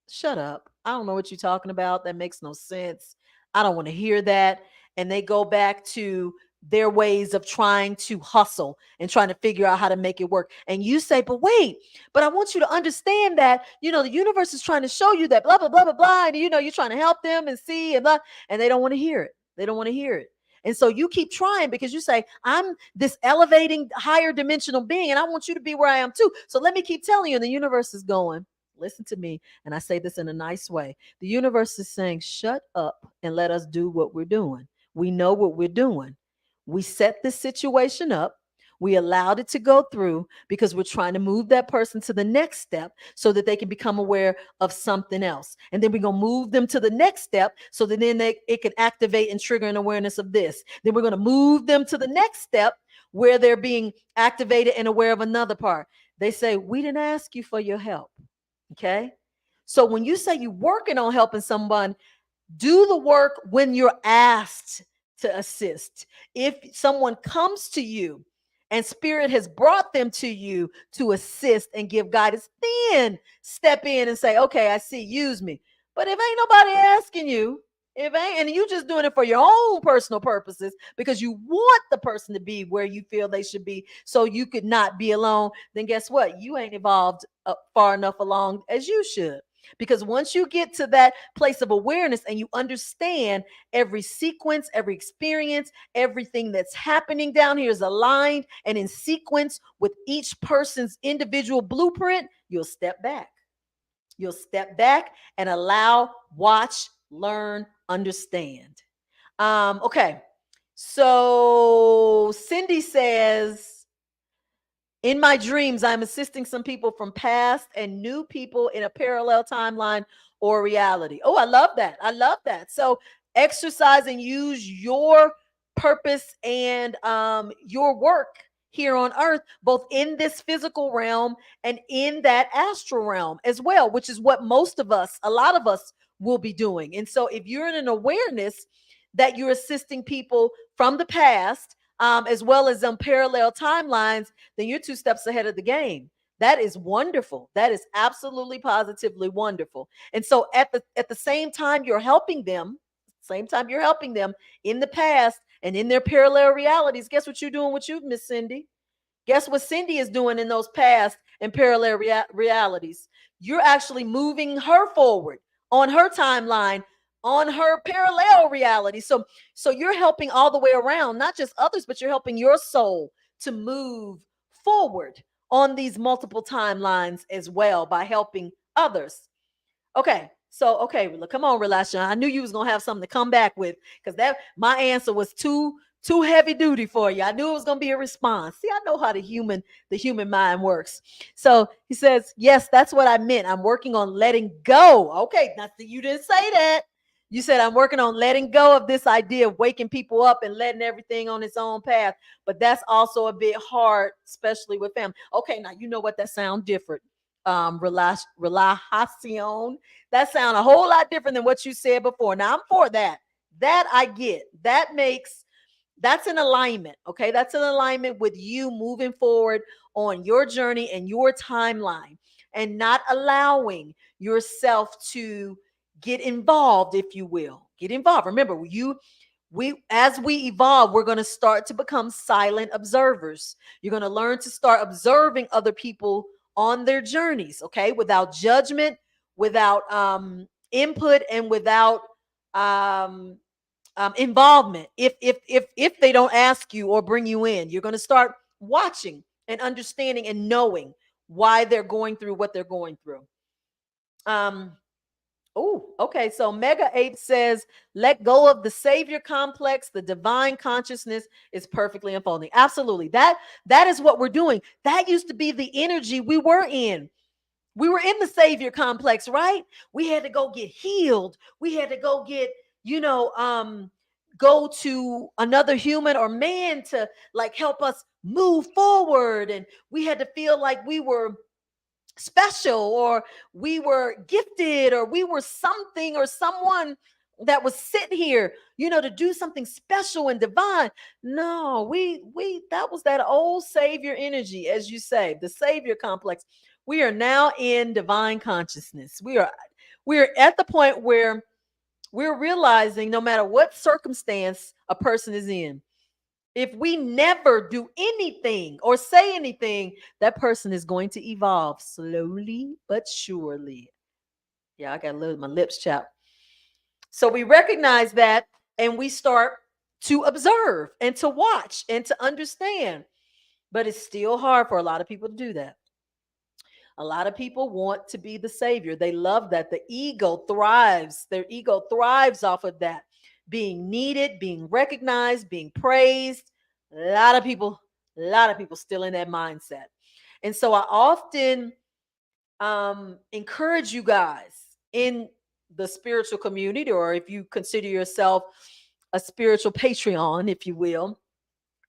A: shut up. I don't know what you're talking about. That makes no sense. I don't want to hear that. And they go back to their ways of trying to hustle and trying to figure out how to make it work. And you say, but wait, but I want you to understand that, the universe is trying to show you that blah, blah, blah, blah, blah. And, you're trying to help them and see and blah, and they don't want to hear it. They don't want to hear it. And so you keep trying because you say, I'm this elevating higher dimensional being and I want you to be where I am too. So let me keep telling you. And the universe is going, listen to me. And I say this in a nice way. The universe is saying, shut up and let us do what we're doing. We know what we're doing. We set this situation up. We allowed it to go through because we're trying to move that person to the next step so that they can become aware of something else. And then we're going to move them to the next step so that then it can activate and trigger an awareness of this. Then we're going to move them to the next step where they're being activated and aware of another part. They say, we didn't ask you for your help. Okay. So when you say you're working on helping someone, do the work when you're asked to assist. If someone comes to you and spirit has brought them to you to assist and give guidance, then step in and say, okay, I see, use me. But if ain't nobody asking you, if ain't, and you just doing it for your own personal purposes because you want the person to be where you feel they should be so you could not be alone, then guess what? You ain't evolved far enough along as you should. Because once you get to that place of awareness and you understand every sequence, every experience, everything that's happening down here is aligned and in sequence with each person's individual blueprint, you'll step back. You'll step back and allow, watch, learn, understand. Okay. So Cindy says, in my dreams, I'm assisting some people from past and new people in a parallel timeline or reality. Oh, I love that. I love that. So exercise and use your purpose and your work here on earth, both in this physical realm and in that astral realm as well, which is what most of us, a lot of us will be doing. And so if you're in an awareness that you're assisting people from the past, as well as parallel timelines, then you're 2 steps ahead of the game. That is wonderful. That is absolutely positively wonderful. And so at the same time you're helping them in the past and in their parallel realities. Guess what you're doing with you, Miss Cindy? Guess what Cindy is doing in those past and parallel realities? You're actually moving her forward on her timeline, on her parallel reality. So you're helping all the way around, not just others, but you're helping your soul to move forward on these multiple timelines as well by helping others. Okay. So, okay, come on, Relasha. I knew you was gonna have something to come back with because that my answer was too heavy duty for you. I knew it was gonna be a response. See, I know how the human mind works. So he says, yes, that's what I meant. I'm working on letting go. Okay, now you didn't say that. You said I'm working on letting go of this idea of waking people up and letting everything on its own path. But that's also a bit hard, especially with family. Okay, now you know what, that sounds different. Relajacion. That sounds a whole lot different than what you said before. Now I'm for that. That I get. That's an alignment. Okay. That's an alignment with you moving forward on your journey and your timeline and not allowing yourself to get involved, if you will. Get involved. Remember, we as we evolve, we're going to start to become silent observers. You're going to learn to start observing other people on their journeys, okay, without judgment, without input, and without um, involvement. If they don't ask you or bring you in, you're going to start watching and understanding and knowing why they're going through what they're going through. Oh, okay. So Mega Ape says, let go of the savior complex. The divine consciousness is perfectly unfolding. Absolutely. That is what we're doing. That used to be the energy we were in. We were in the savior complex, right? We had to go get healed. We had to go get, go to another human or man to like help us move forward. And we had to feel like we were special or we were gifted or we were something or someone that was sitting here, to do something special and divine. No, we that was that old savior energy, as you say, the savior complex. We are now in divine consciousness. We are at the point where we're realizing no matter what circumstance a person is in, if we never do anything or say anything, that person is going to evolve slowly but surely. Yeah, I got a little my lips chapped. So we recognize that and we start to observe and to watch and to understand. But it's still hard for a lot of people to do that. A lot of people want to be the savior. They love that. The ego thrives. Their ego thrives off of that. Being needed, being recognized, being praised. A lot of people still in that mindset. And so I often encourage you guys in the spiritual community, or if you consider yourself a spiritual Patreon, if you will,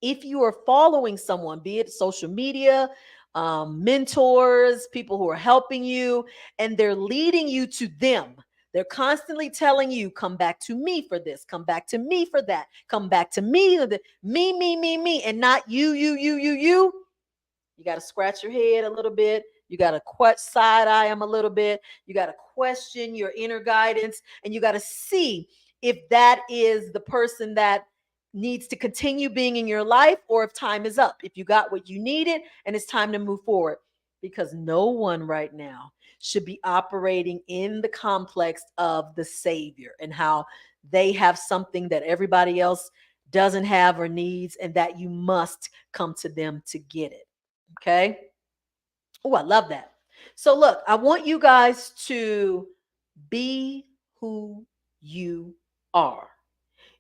A: if you are following someone, be it social media, mentors, people who are helping you, and they're leading you to them. They're constantly telling you, come back to me for this, come back to me for that, come back to me, me, and not you. You got to scratch your head a little bit. You got to side eye them a little bit. You got to question your inner guidance, and you got to see if that is the person that needs to continue being in your life, or if time is up, if you got what you needed and it's time to move forward. Because no one right now should be operating in the complex of the savior and how they have something that everybody else doesn't have or needs, and that you must come to them to get it. Okay. Oh, I love that. So, look, I want you guys to be who you are.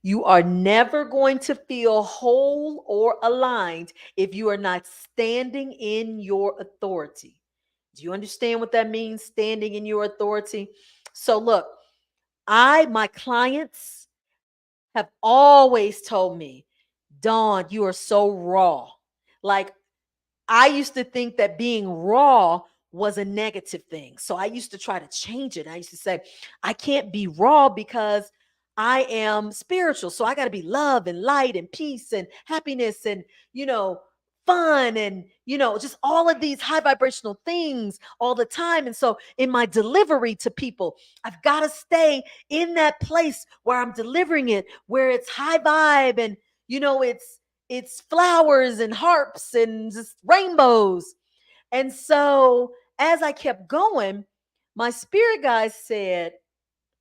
A: You are never going to feel whole or aligned if you are not standing in your authority. Do you understand what that means, standing in your authority? So, look, my clients have always told me, Dawn, you are so raw. Like, I used to think that being raw was a negative thing. So I used to try to change it. I used to say, I can't be raw because I am spiritual. So I got to be love and light and peace and happiness and, fun and, just all of these high vibrational things all the time. And so in my delivery to people, I've got to stay in that place where I'm delivering it, where it's high vibe and, it's flowers and harps and just rainbows. And so as I kept going, my spirit guide said,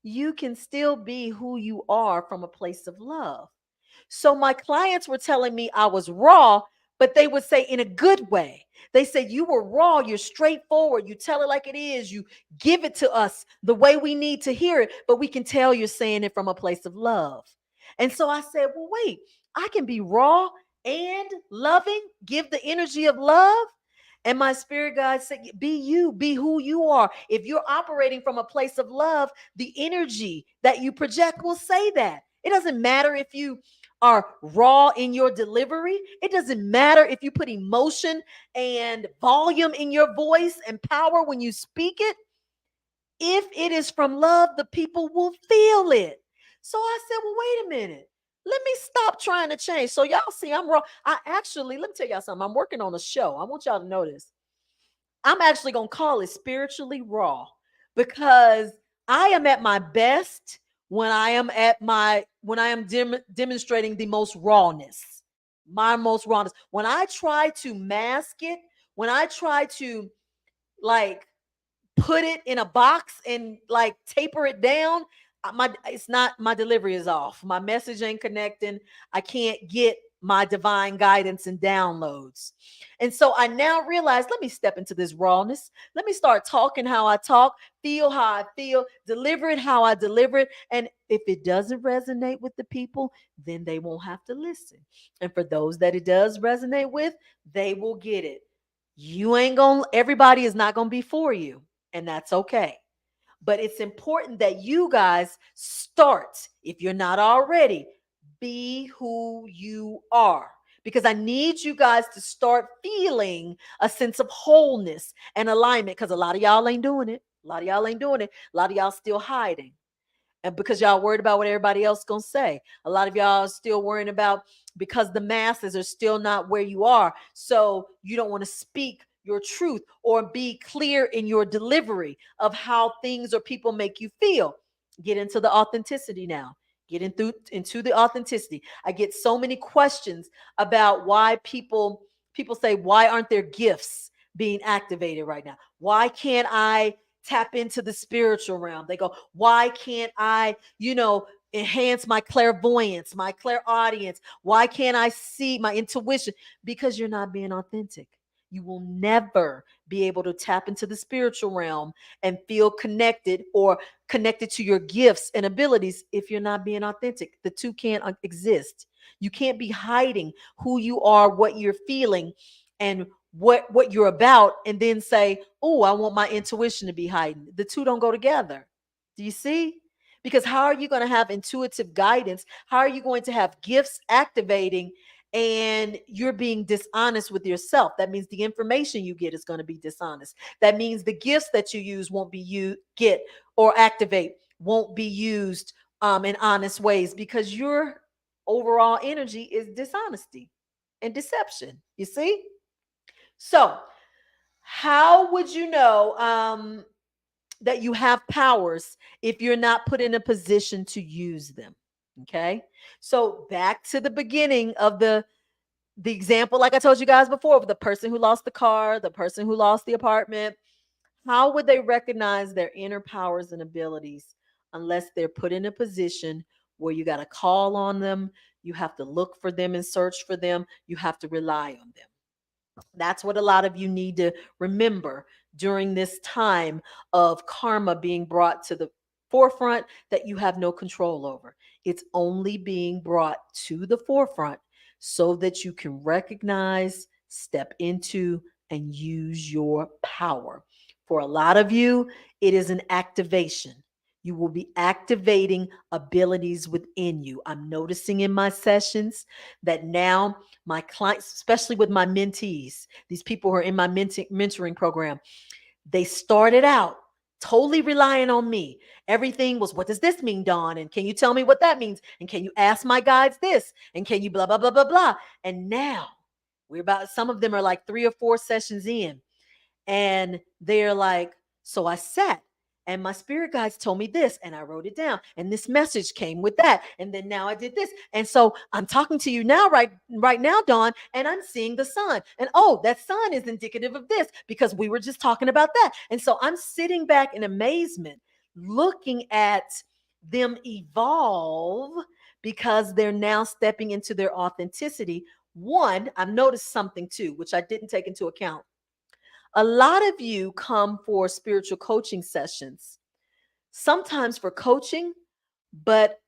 A: you can still be who you are from a place of love. So my clients were telling me I was raw, but they would say in a good way. They said, you were raw, you're straightforward, you tell it like it is, you give it to us the way we need to hear it, but we can tell you're saying it from a place of love. And so I said, well, wait, I can be raw and loving, give the energy of love. And my spirit guide said, be you, be who you are. If you're operating from a place of love, the energy that you project will say that. It doesn't matter if you are raw in your delivery. It doesn't matter if you put emotion and volume in your voice and power when you speak it. If it is from love, the people will feel it. So I said, well, wait a minute. Let me stop trying to change. So y'all see, I'm raw. Let me tell y'all something. I'm working on a show. I want y'all to know this. I'm actually going to call it spiritually raw, because I am at my best when I am demonstrating the most rawness, my most rawness. When I try to mask it, when I try to like put it in a box and like taper it down, my delivery is off. My message ain't connecting. I can't get my divine guidance and downloads. And so I now realize, let me step into this rawness. Let me start talking how I talk, feel how I feel, deliver it how I deliver it. And if it doesn't resonate with the people, then they won't have to listen. And for those that it does resonate with, they will get it. Everybody is not going to be for you, and that's okay. But it's important that you guys start, if you're not already, be who you are. Because I need you guys to start feeling a sense of wholeness and alignment. Because a lot of y'all ain't doing it. A lot of y'all ain't doing it. A lot of y'all still hiding. And because y'all worried about what everybody else gonna say. A lot of y'all are still worrying about, because the masses are still not where you are, so you don't want to speak your truth or be clear in your delivery of how things or people make you feel. Get into the authenticity now. Into the authenticity. I get so many questions about why people say, why aren't there gifts being activated right now? Why can't I tap into the spiritual realm? They go, why can't I, enhance my clairvoyance, my clairaudience? Why can't I see my intuition? Because you're not being authentic. You will never be able to tap into the spiritual realm and feel connected or connected to your gifts and abilities if you're not being authentic. The two can't exist. You can't be hiding who you are, what you're feeling, and what you're about, and then say, "Oh, I want my intuition to be heightened." The two don't go together. Do you see? Because how are you going to have intuitive guidance? How are you going to have gifts activating and you're being dishonest with yourself? That means the information you get is going to be dishonest. That means the gifts that you use won't be you get or activate won't be used in honest ways because your overall energy is dishonesty and deception. You see? So, how would you know that you have powers if you're not put in a position to use them? Okay. So back to the beginning of the example, like I told you guys before, of the person who lost the car, the person who lost the apartment. How would they recognize their inner powers and abilities unless they're put in a position where you got to call on them, you have to look for them and search for them, you have to rely on them? That's what a lot of you need to remember during this time of karma being brought to the forefront that you have no control over. It's only being brought to the forefront so that you can recognize, step into, and use your power. For a lot of you, it is an activation. You will be activating abilities within you. I'm noticing in my sessions that now my clients, especially with my mentees, these people who are in my mentoring program, they started out totally relying on me. Everything was, what does this mean, Dawn? And can you tell me what that means? And can you ask my guides this? And can you blah, blah, blah, blah, blah? And now we're about, some of them are like 3 or 4 sessions in. And they're like, so I sat and my spirit guides told me this and I wrote it down and this message came with that and then now I did this and so I'm talking to you now, right now, Dawn, and I'm seeing the sun, and oh, that sun is indicative of this because we were just talking about that. And so I'm sitting back in amazement looking at them evolve because they're now stepping into their authenticity. One, I've noticed something too, which I didn't take into account. A lot of you come for spiritual coaching sessions, sometimes for coaching, but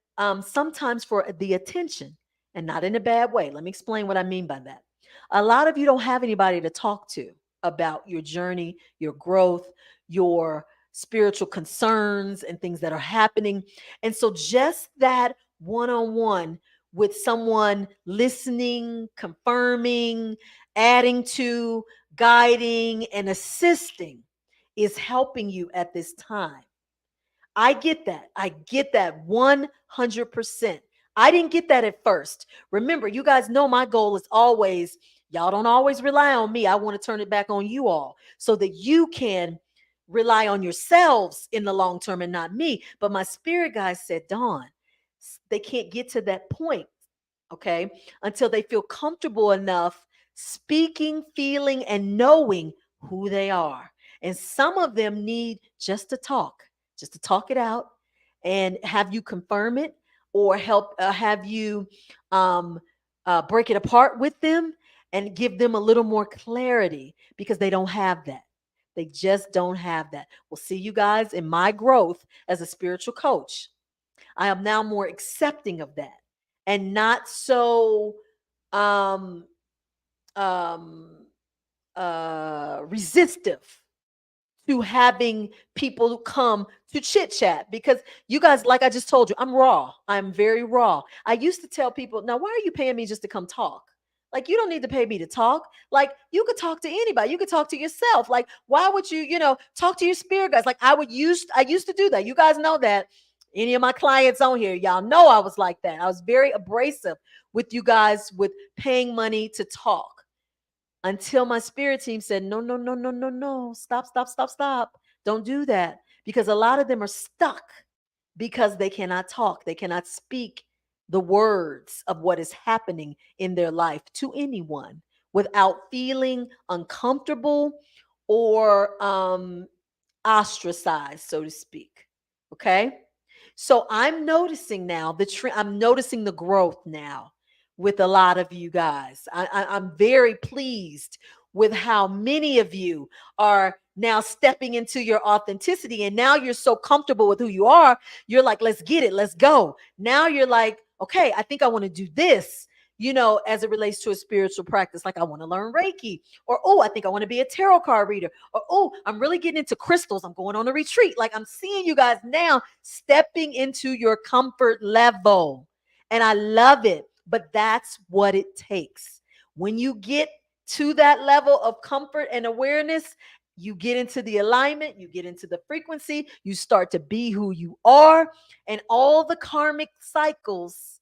A: sometimes for the attention, and not in a bad way. Let me explain what I mean by that. A lot of you don't have anybody to talk to about your journey, your growth, your spiritual concerns, and things that are happening. And so, just that one on one with someone listening, confirming, adding to, guiding, and assisting is helping you at this time. I get that. I get that 100%. I didn't get that at first. Remember, you guys know my goal is always, y'all don't always rely on me. I want to turn it back on you all so that you can rely on yourselves in the long term and not me. But my spirit guys said, Dawn, they can't get to that point, okay, until they feel comfortable enough speaking, feeling, and knowing who they are. And some of them need just to talk it out and have you confirm it or help have you um, break it apart with them and give them a little more clarity because they don't have that. They just don't have that. We'll see you guys in my growth as a spiritual coach. I am now more accepting of that and not so um um resistive to having people come to chit chat because you guys, like I just told you, I'm raw. I'm very raw. I used to tell people, now, why are you paying me just to come talk? Like, you don't need to pay me to talk. Like, you could talk to anybody. You could talk to yourself. Like, why would you, talk to your spirit guys? Like, I used to do that. You guys know that. Any of my clients on here, y'all know I was like that. I was very abrasive with you guys with paying money to talk until my spirit team said, no, no, no, no, no, no, stop, stop, stop, stop. Don't do that. Because a lot of them are stuck because they cannot talk, they cannot speak the words of what is happening in their life to anyone without feeling uncomfortable or ostracized, so to speak. Okay. So I'm noticing now I'm noticing the growth now with a lot of you guys. I'm very pleased with how many of you are now stepping into your authenticity. And now you're so comfortable with who you are. You're like, let's get it, let's go. Now you're like, okay, I think I want to do this, as it relates to a spiritual practice. Like, I want to learn Reiki, or, oh, I think I want to be a tarot card reader, or, oh, I'm really getting into crystals. I'm going on a retreat. Like, I'm seeing you guys now stepping into your comfort level. And I love it. But that's what it takes. When you get to that level of comfort and awareness, you get into the alignment, you get into the frequency, you start to be who you are, and all the karmic cycles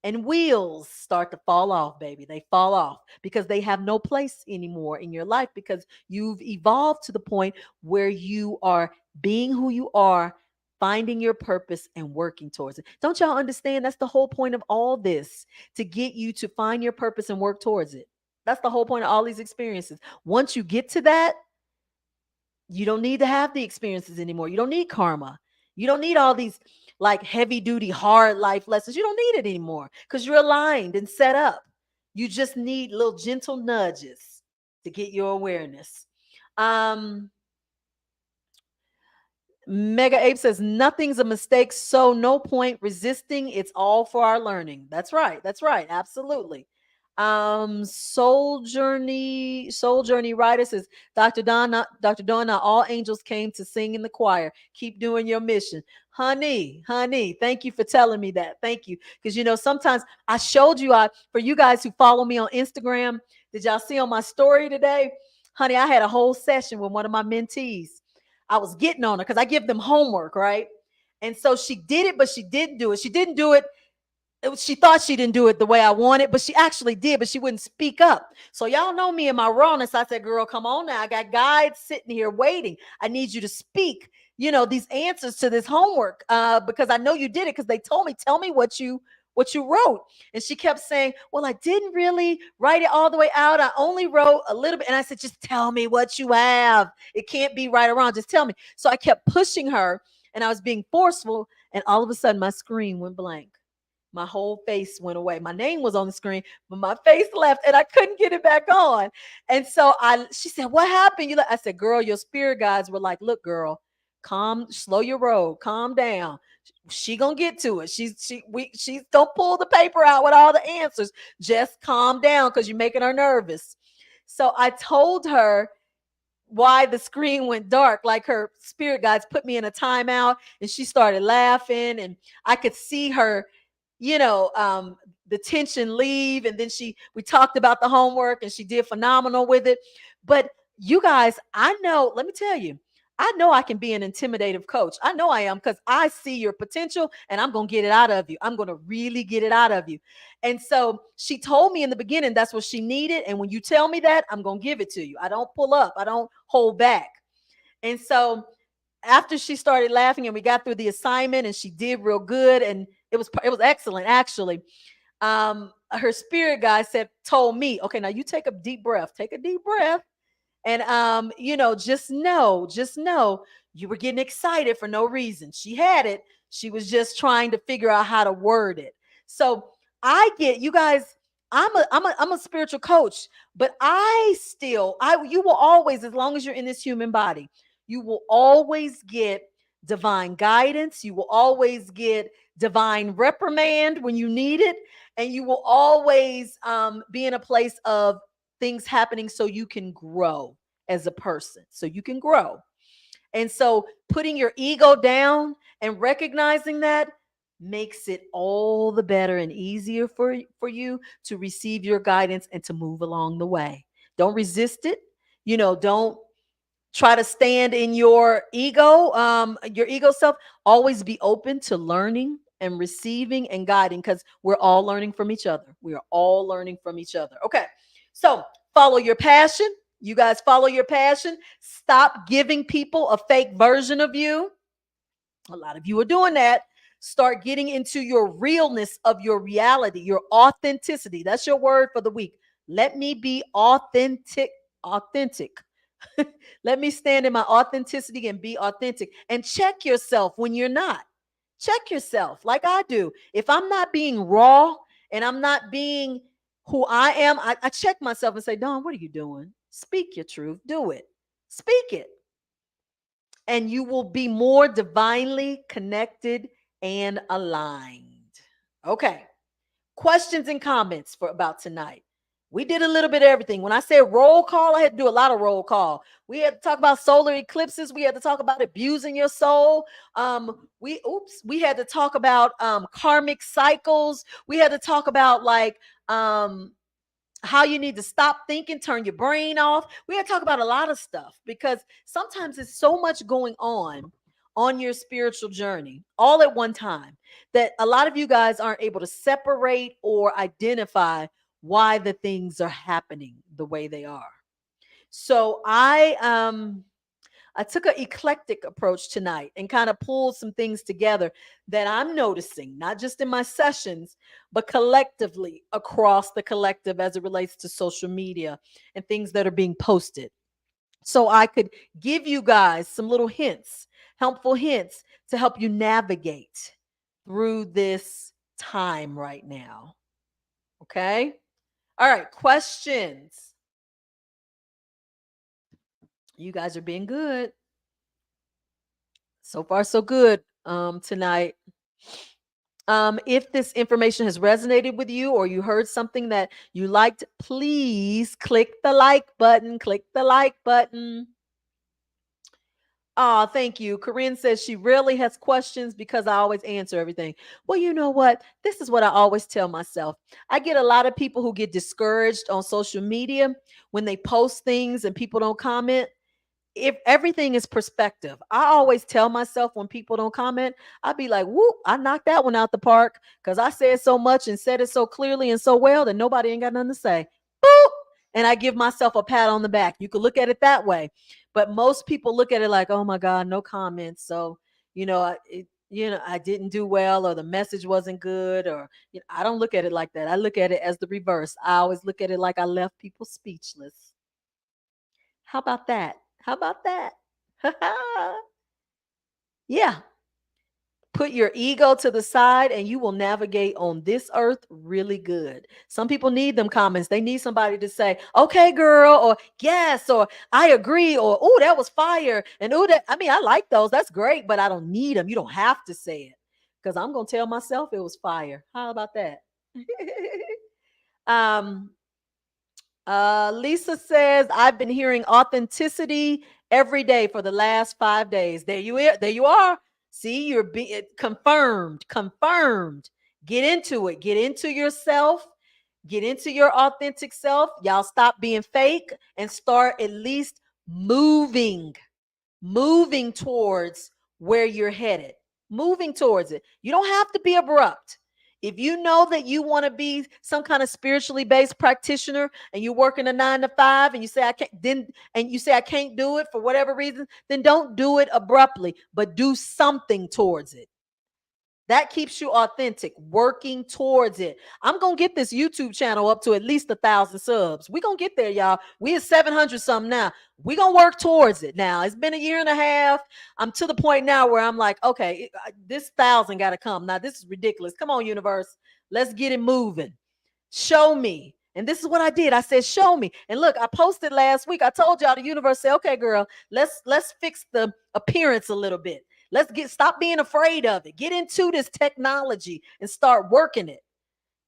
A: and wheels start to fall off, baby. They fall off because they have no place anymore in your life, because you've evolved to the point where you are being who you are, finding your purpose and working towards it. Don't y'all understand? That's the whole point of all this, to get you to find your purpose and work towards it. That's the whole point of all these experiences. Once you get to that, you don't need to have the experiences anymore. You don't need karma. You don't need all these like heavy duty, hard life lessons. You don't need it anymore because you're aligned and set up. You just need little gentle nudges to get your awareness. Um, Mega Ape says nothing's a mistake, so no point resisting. It's all for our learning. That's right. That's right. Absolutely. Soul Journey Writer says, Dr. Dawn, not all angels came to sing in the choir. Keep doing your mission. Honey, thank you for telling me that. Thank you. Because sometimes I showed you, for you guys who follow me on Instagram, did y'all see on my story today? Honey, I had a whole session with one of my mentees. I was getting on her because I give them homework, right? And so she did it, but she didn't do it. She didn't do it. She thought she didn't do it the way I wanted, but she actually did, but she wouldn't speak up. So y'all know me and my rawness. I said, girl, come on now. I got guides sitting here waiting. I need you to speak, these answers to this homework, because I know you did it, because they told me, tell me what you wrote. And she kept saying, well, I didn't really write it all the way out. I only wrote a little bit. And I said, just tell me what you have. It can't be right around. Just tell me. So I kept pushing her, and I was being forceful. And all of a sudden my screen went blank. My whole face went away. My name was on the screen, but my face left, and I couldn't get it back on. And so she said, what happened? I said, girl, your spirit guides were like, look, girl, slow your roll, calm down. She gonna get to it. She's gonna pull the paper out with all the answers. Just calm down, because you're making her nervous. So I told her why the screen went dark. Like, her spirit guides put me in a timeout, and she started laughing, and I could see her, the tension leave. And then we talked about the homework, and she did phenomenal with it. But you guys, I know, let me tell you, I know I can be an intimidative coach. I know I am, because I see your potential, and I'm going to get it out of you. I'm going to really get it out of you. And so she told me in the beginning that's what she needed. And when you tell me that, I'm going to give it to you. I don't pull up. I don't hold back. And so after she started laughing and we got through the assignment, and she did real good, and it was excellent, actually. Her spirit guide told me, okay, now you take a deep breath, and just know you were getting excited for no reason. She had it. She was just trying to figure out how to word it. So I get, you guys, I'm a spiritual coach, but you will always, as long as you're in this human body, you will always get divine guidance. You will always get divine reprimand when you need it. And you will always be in a place of things happening so you can grow as a person, so you can grow. And so putting your ego down and recognizing that makes it all the better and easier for you to receive your guidance and to move along the way. Don't resist it. Don't try to stand in your ego self. Always be open to learning and receiving and guiding, because we're all learning from each other. We are all learning from each other. Okay. So follow your passion. You guys, follow your passion. Stop giving people a fake version of you. A lot of you are doing that. Start getting into your realness of your reality, your authenticity. That's your word for the week. Let me be authentic. Let me stand in my authenticity and be authentic, and check yourself when you're not. Check yourself like I do. If I'm not being raw and I'm not being who I am, I check myself and say, Dawn, what are you doing? Speak your truth. Do it. Speak it. And you will be more divinely connected and aligned. Okay. Questions and comments for about tonight. We did a little bit of everything. When I said roll call, I had to do a lot of roll call. We had to talk about solar eclipses. We had to talk about abusing your soul. We had to talk about karmic cycles. We had to talk about like how you need to stop thinking, turn your brain off. We had to talk about a lot of stuff because sometimes it's so much going on your spiritual journey all at one time that a lot of you guys aren't able to separate or identify why the things are happening the way they are. So I took an eclectic approach tonight and kind of pulled some things together that I'm noticing, not just in my sessions, but collectively across the collective as it relates to social media and things that are being posted. So I could give you guys some little hints, helpful hints to help you navigate through this time right now. Okay. All right. Questions. You guys are being good. So far, so good tonight. If this information has resonated with you or you heard something that you liked, please click the like button. Click the like button. Oh, thank you. Corinne says she rarely has questions because I always answer everything. Well, you know what? This is what I always tell myself. I get a lot of people who get discouraged on social media when they post things and people don't comment. If everything is perspective, I always tell myself when people don't comment, I'd be like, whoop, I knocked that one out the park because I said so much and said it so clearly and so well that nobody ain't got nothing to say. Boop. And I give myself a pat on the back. You could look at it that way. But most people look at it like, oh my God, no comments. So, I didn't do well or the message wasn't good or I don't look at it like that. I look at it as the reverse. I always look at it like I left people speechless. How about that? How about that? Yeah. Put your ego to the side and you will navigate on this earth really good. Some people need them comments. They need somebody to say, okay, girl, or yes, or I agree, or oh, that was fire. And oh, I like those. That's great, but I don't need them. You don't have to say it because I'm going to tell myself it was fire. How about that? um, Lisa says, I've been hearing authenticity every day for the last 5 days. There you are. See, you're being confirmed, confirmed. Get into it. Get into yourself. Get into your authentic self. Y'all stop being fake and start at least moving towards where you're headed, moving towards it. You don't have to be abrupt. If you know that you want to be some kind of spiritually based practitioner and you're working a 9 to 5 and you say I can't then and you say I can't do it for whatever reason, then don't do it abruptly, but do something towards it. That keeps you authentic, working towards it. I'm going to get this YouTube channel up to at least 1,000 subs. We're going to get there, y'all. We at 700 something now. We're going to work towards it now. It's been a year and a half. I'm to the point now where I'm like, okay, this 1,000 got to come. Now, this is ridiculous. Come on, universe. Let's get it moving. Show me. And this is what I did. I said, show me. And look, I posted last week. I told y'all the universe said, okay, girl, let's fix the appearance a little bit. Stop being afraid of it. Get into this technology and start working it.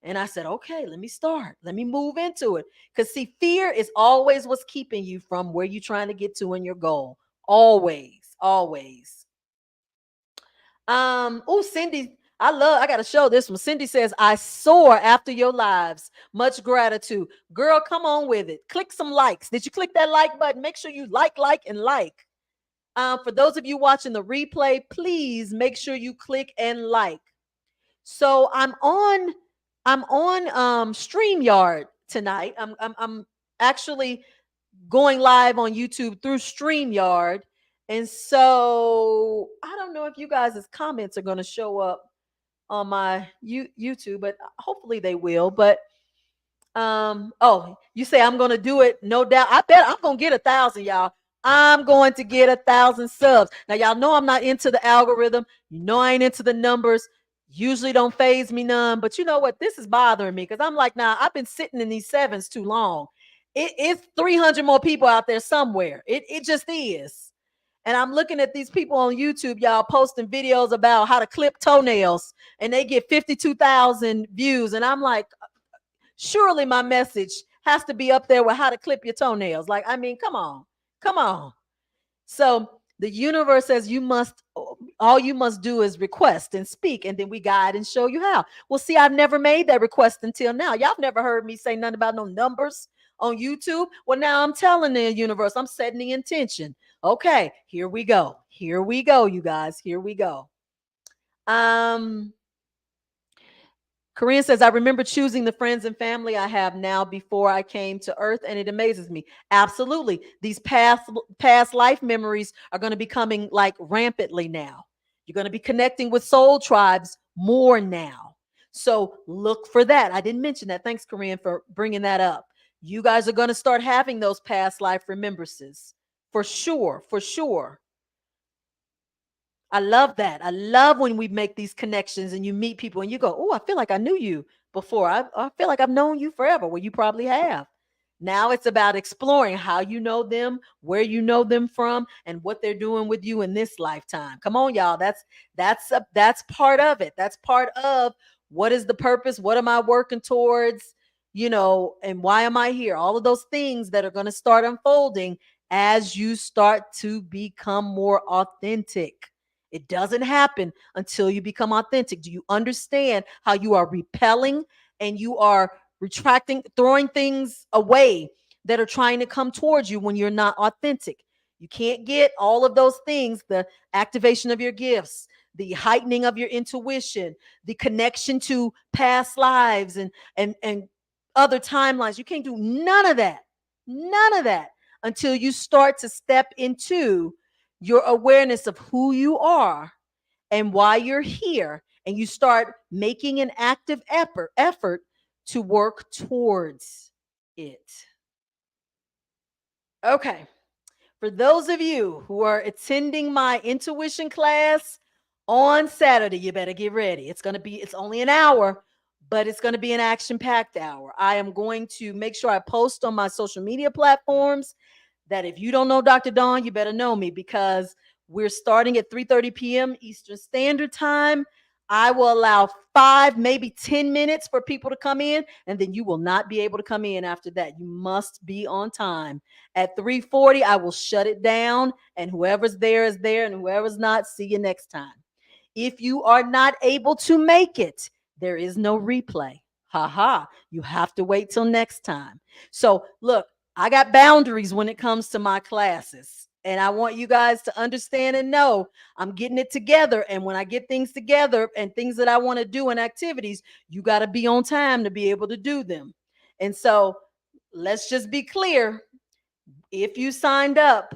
A: And I said, okay, let me start. Let me move into it. Because see, fear is always what's keeping you from where you're trying to get to in your goal. Always, always. Cindy, I gotta show this one. Cindy says, I soar after your lives. Much gratitude. Girl, come on with it. Click some likes. Did you click that like button? Make sure you like, and like. For those of you watching the replay, please make sure you click and like. So I'm on StreamYard tonight. I'm actually going live on YouTube through StreamYard. And so I don't know if you guys' comments are going to show up on my YouTube, but hopefully they will. But you say I'm going to do it, no doubt. I bet I'm going to get 1,000, y'all. I'm going to get 1,000 subs. Now, y'all know I'm not into the algorithm. You know I ain't into the numbers. Usually don't phase me none. But you know what? This is bothering me because I'm like, nah, I've been sitting in these sevens too long. It's 300 more people out there somewhere. It just is. And I'm looking at these people on YouTube, y'all posting videos about how to clip toenails, and they get 52,000 views. And I'm like, surely my message has to be up there with how to clip your toenails. Like, I mean, come on, come on. So the universe says you must, all you must do is request and speak, and then we guide and show you how. Well, see, I've never made that request until now. Y'all have never heard me say nothing about no numbers on YouTube. Well, now I'm telling the universe, I'm setting the intention. Okay, here we go. Here we go, you guys. Here we go. Um, Korean says, I remember choosing the friends and family I have now before I came to Earth, and it amazes me. Absolutely. These past life memories are going to be coming like rampantly now. You're going to be connecting with soul tribes more now. So look for that. I didn't mention that. Thanks, Korean, for bringing that up. You guys are going to start having those past life remembrances for sure. For sure. I love that. I love when we make these connections and you meet people and you go, oh, I feel like I knew you before. I feel like I've known you forever. Well, you probably have. Now it's about exploring how you know them, where you know them from, and what they're doing with you in this lifetime. Come on, y'all. That's part of it. That's part of what is the purpose? What am I working towards? You know, and why am I here? All of those things that are going to start unfolding as you start to become more authentic. It doesn't happen until you become authentic. Do you understand how you are repelling and you are retracting, throwing things away that are trying to come towards you when you're not authentic? You can't get all of those things, the activation of your gifts, the heightening of your intuition, the connection to past lives and other timelines. You can't do none of that. None of that until you start to step into your awareness of who you are and why you're here, and you start making an active effort to work towards it. Okay. For those of you who are attending my intuition class on Saturday, you better get ready. It's only an hour, but it's going to be an action packed hour. I am going to make sure I post on my social media platforms that if you don't know Dr. Dawn, you better know me, because we're starting at 3:30 p.m. Eastern Standard Time. I will allow 5, maybe 10 minutes for people to come in, and then you will not be able to come in after that. You must be on time. At 3:40, I will shut it down, and whoever's there is there, and whoever's not, see you next time. If you are not able to make it, there is no replay. Ha ha. You have to wait till next time. So, look, I got boundaries when it comes to my classes. And I want you guys to understand and know I'm getting it together. And when I get things together and things that I want to do and activities, you got to be on time to be able to do them. And so let's just be clear. If you signed up,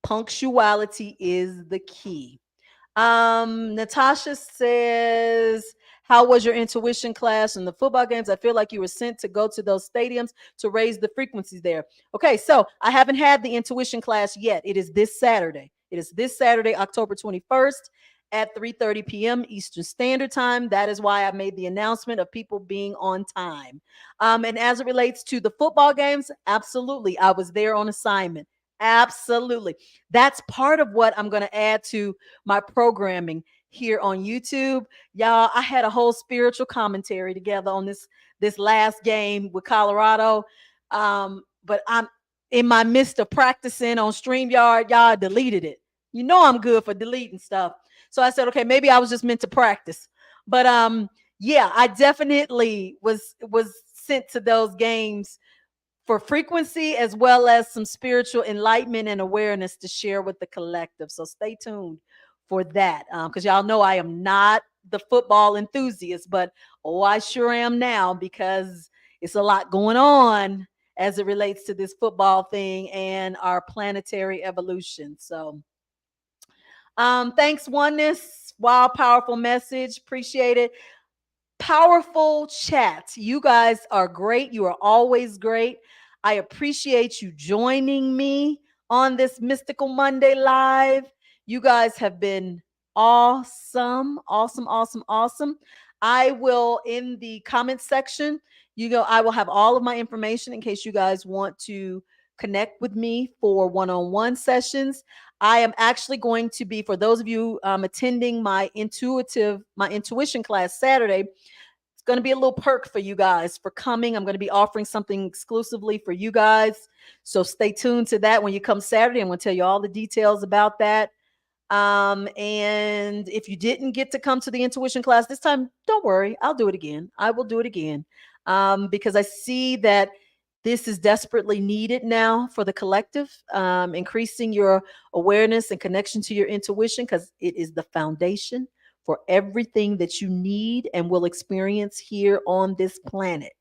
A: punctuality is the key. Natasha says, how was your intuition class and the football games? I feel like you were sent to go to those stadiums to raise the frequencies there. Okay, so I haven't had the intuition class yet. It is this Saturday. It is this Saturday, October 21st at 3:30 p.m. Eastern Standard Time. That is why I made the announcement of people being on time. And as it relates to the football games, absolutely. I was there on assignment. Absolutely. That's part of what I'm going to add to my programming here on YouTube. Y'all, I had a whole spiritual commentary together on this last game with Colorado. But I'm in my midst of practicing on StreamYard, y'all deleted it. You know I'm good for deleting stuff. So I said, okay, maybe I was just meant to practice. But yeah, I definitely was sent to those games for frequency as well as some spiritual enlightenment and awareness to share with the collective. So stay tuned for that, because y'all know I am not the football enthusiast, but oh, I sure am now, because it's a lot going on as it relates to this football thing and our planetary evolution. So thanks, oneness. Wow, powerful message. Appreciate it. Powerful chat. You guys are great. You are always great. I appreciate you joining me on this Mystical Monday live. You guys have been awesome, awesome, awesome, awesome. I will, in the comment section, I will have all of my information in case you guys want to connect with me for one-on-one sessions. I am actually going to be, for those of you attending my intuition class Saturday, it's going to be a little perk for you guys for coming. I'm going to be offering something exclusively for you guys. So stay tuned to that when you come Saturday. I'm going to tell you all the details about that. And if you didn't get to come to the intuition class this time, don't worry. I'll do it again. I will do it again. Because I see that this is desperately needed now for the collective, increasing your awareness and connection to your intuition, because it is the foundation for everything that you need and will experience here on this planet.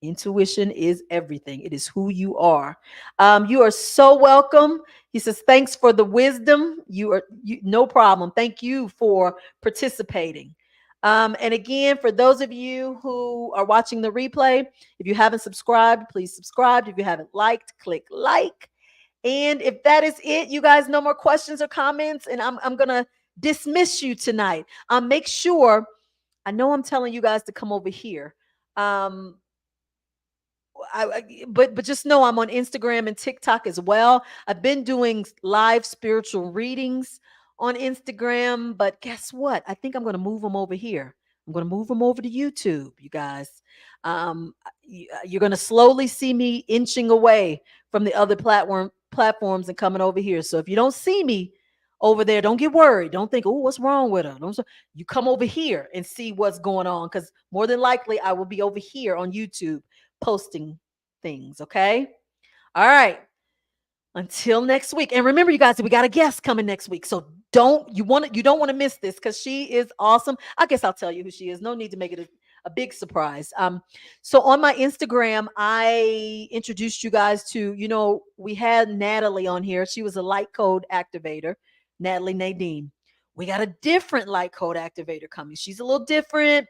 A: Intuition is everything. It is who you are. You are so welcome. He says, thanks for the wisdom. No problem. Thank you for participating. And again, for those of you who are watching the replay, if you haven't subscribed, please subscribe. If you haven't liked, click like. And if that is it, you guys, no more questions or comments, and I'm gonna dismiss you tonight. Make sure, I know I'm telling you guys to come over here. But just know I'm on Instagram and TikTok as well. I've been doing live spiritual readings on Instagram, but guess what? I think I'm going to move them over here. I'm going to move them over to YouTube, you guys. You're going to slowly see me inching away from the other platforms and coming over here. So if you don't see me over there, don't get worried. Don't think, oh, what's wrong with her? You come over here and see what's going on, because more than likely I will be over here on YouTube posting things. Okay. All right. Until next week. And remember, you guys, we got a guest coming next week. So you don't want to miss this, because she is awesome. I guess I'll tell you who she is. No need to make it a big surprise. So on my Instagram, I introduced you guys to, we had Natalie on here. She was a light code activator, Natalie Nadine. We got a different light code activator coming. She's a little different.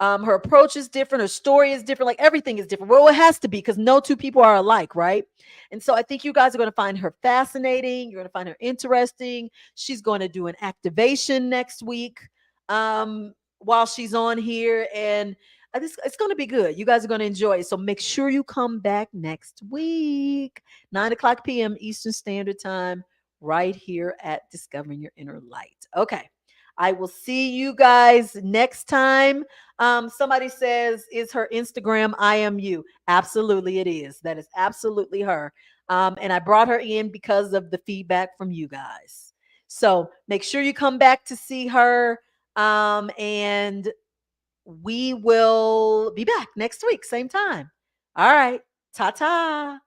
A: Her approach is different. Her story is different. Like, everything is different. Well, it has to be, because no two people are alike, right? And so I think you guys are going to find her fascinating. You're going to find her interesting. She's going to do an activation next week while she's on here. And it's going to be good. You guys are going to enjoy it. So make sure you come back next week, 9:00 p.m. Eastern Standard Time, right here at Discovering Your Inner Light. Okay. I will see you guys next time. Somebody says, is her Instagram I am you? Absolutely, it is. That is absolutely her. And I brought her in because of the feedback from you guys. So make sure you come back to see her. And we will be back next week, same time. All right. Ta ta.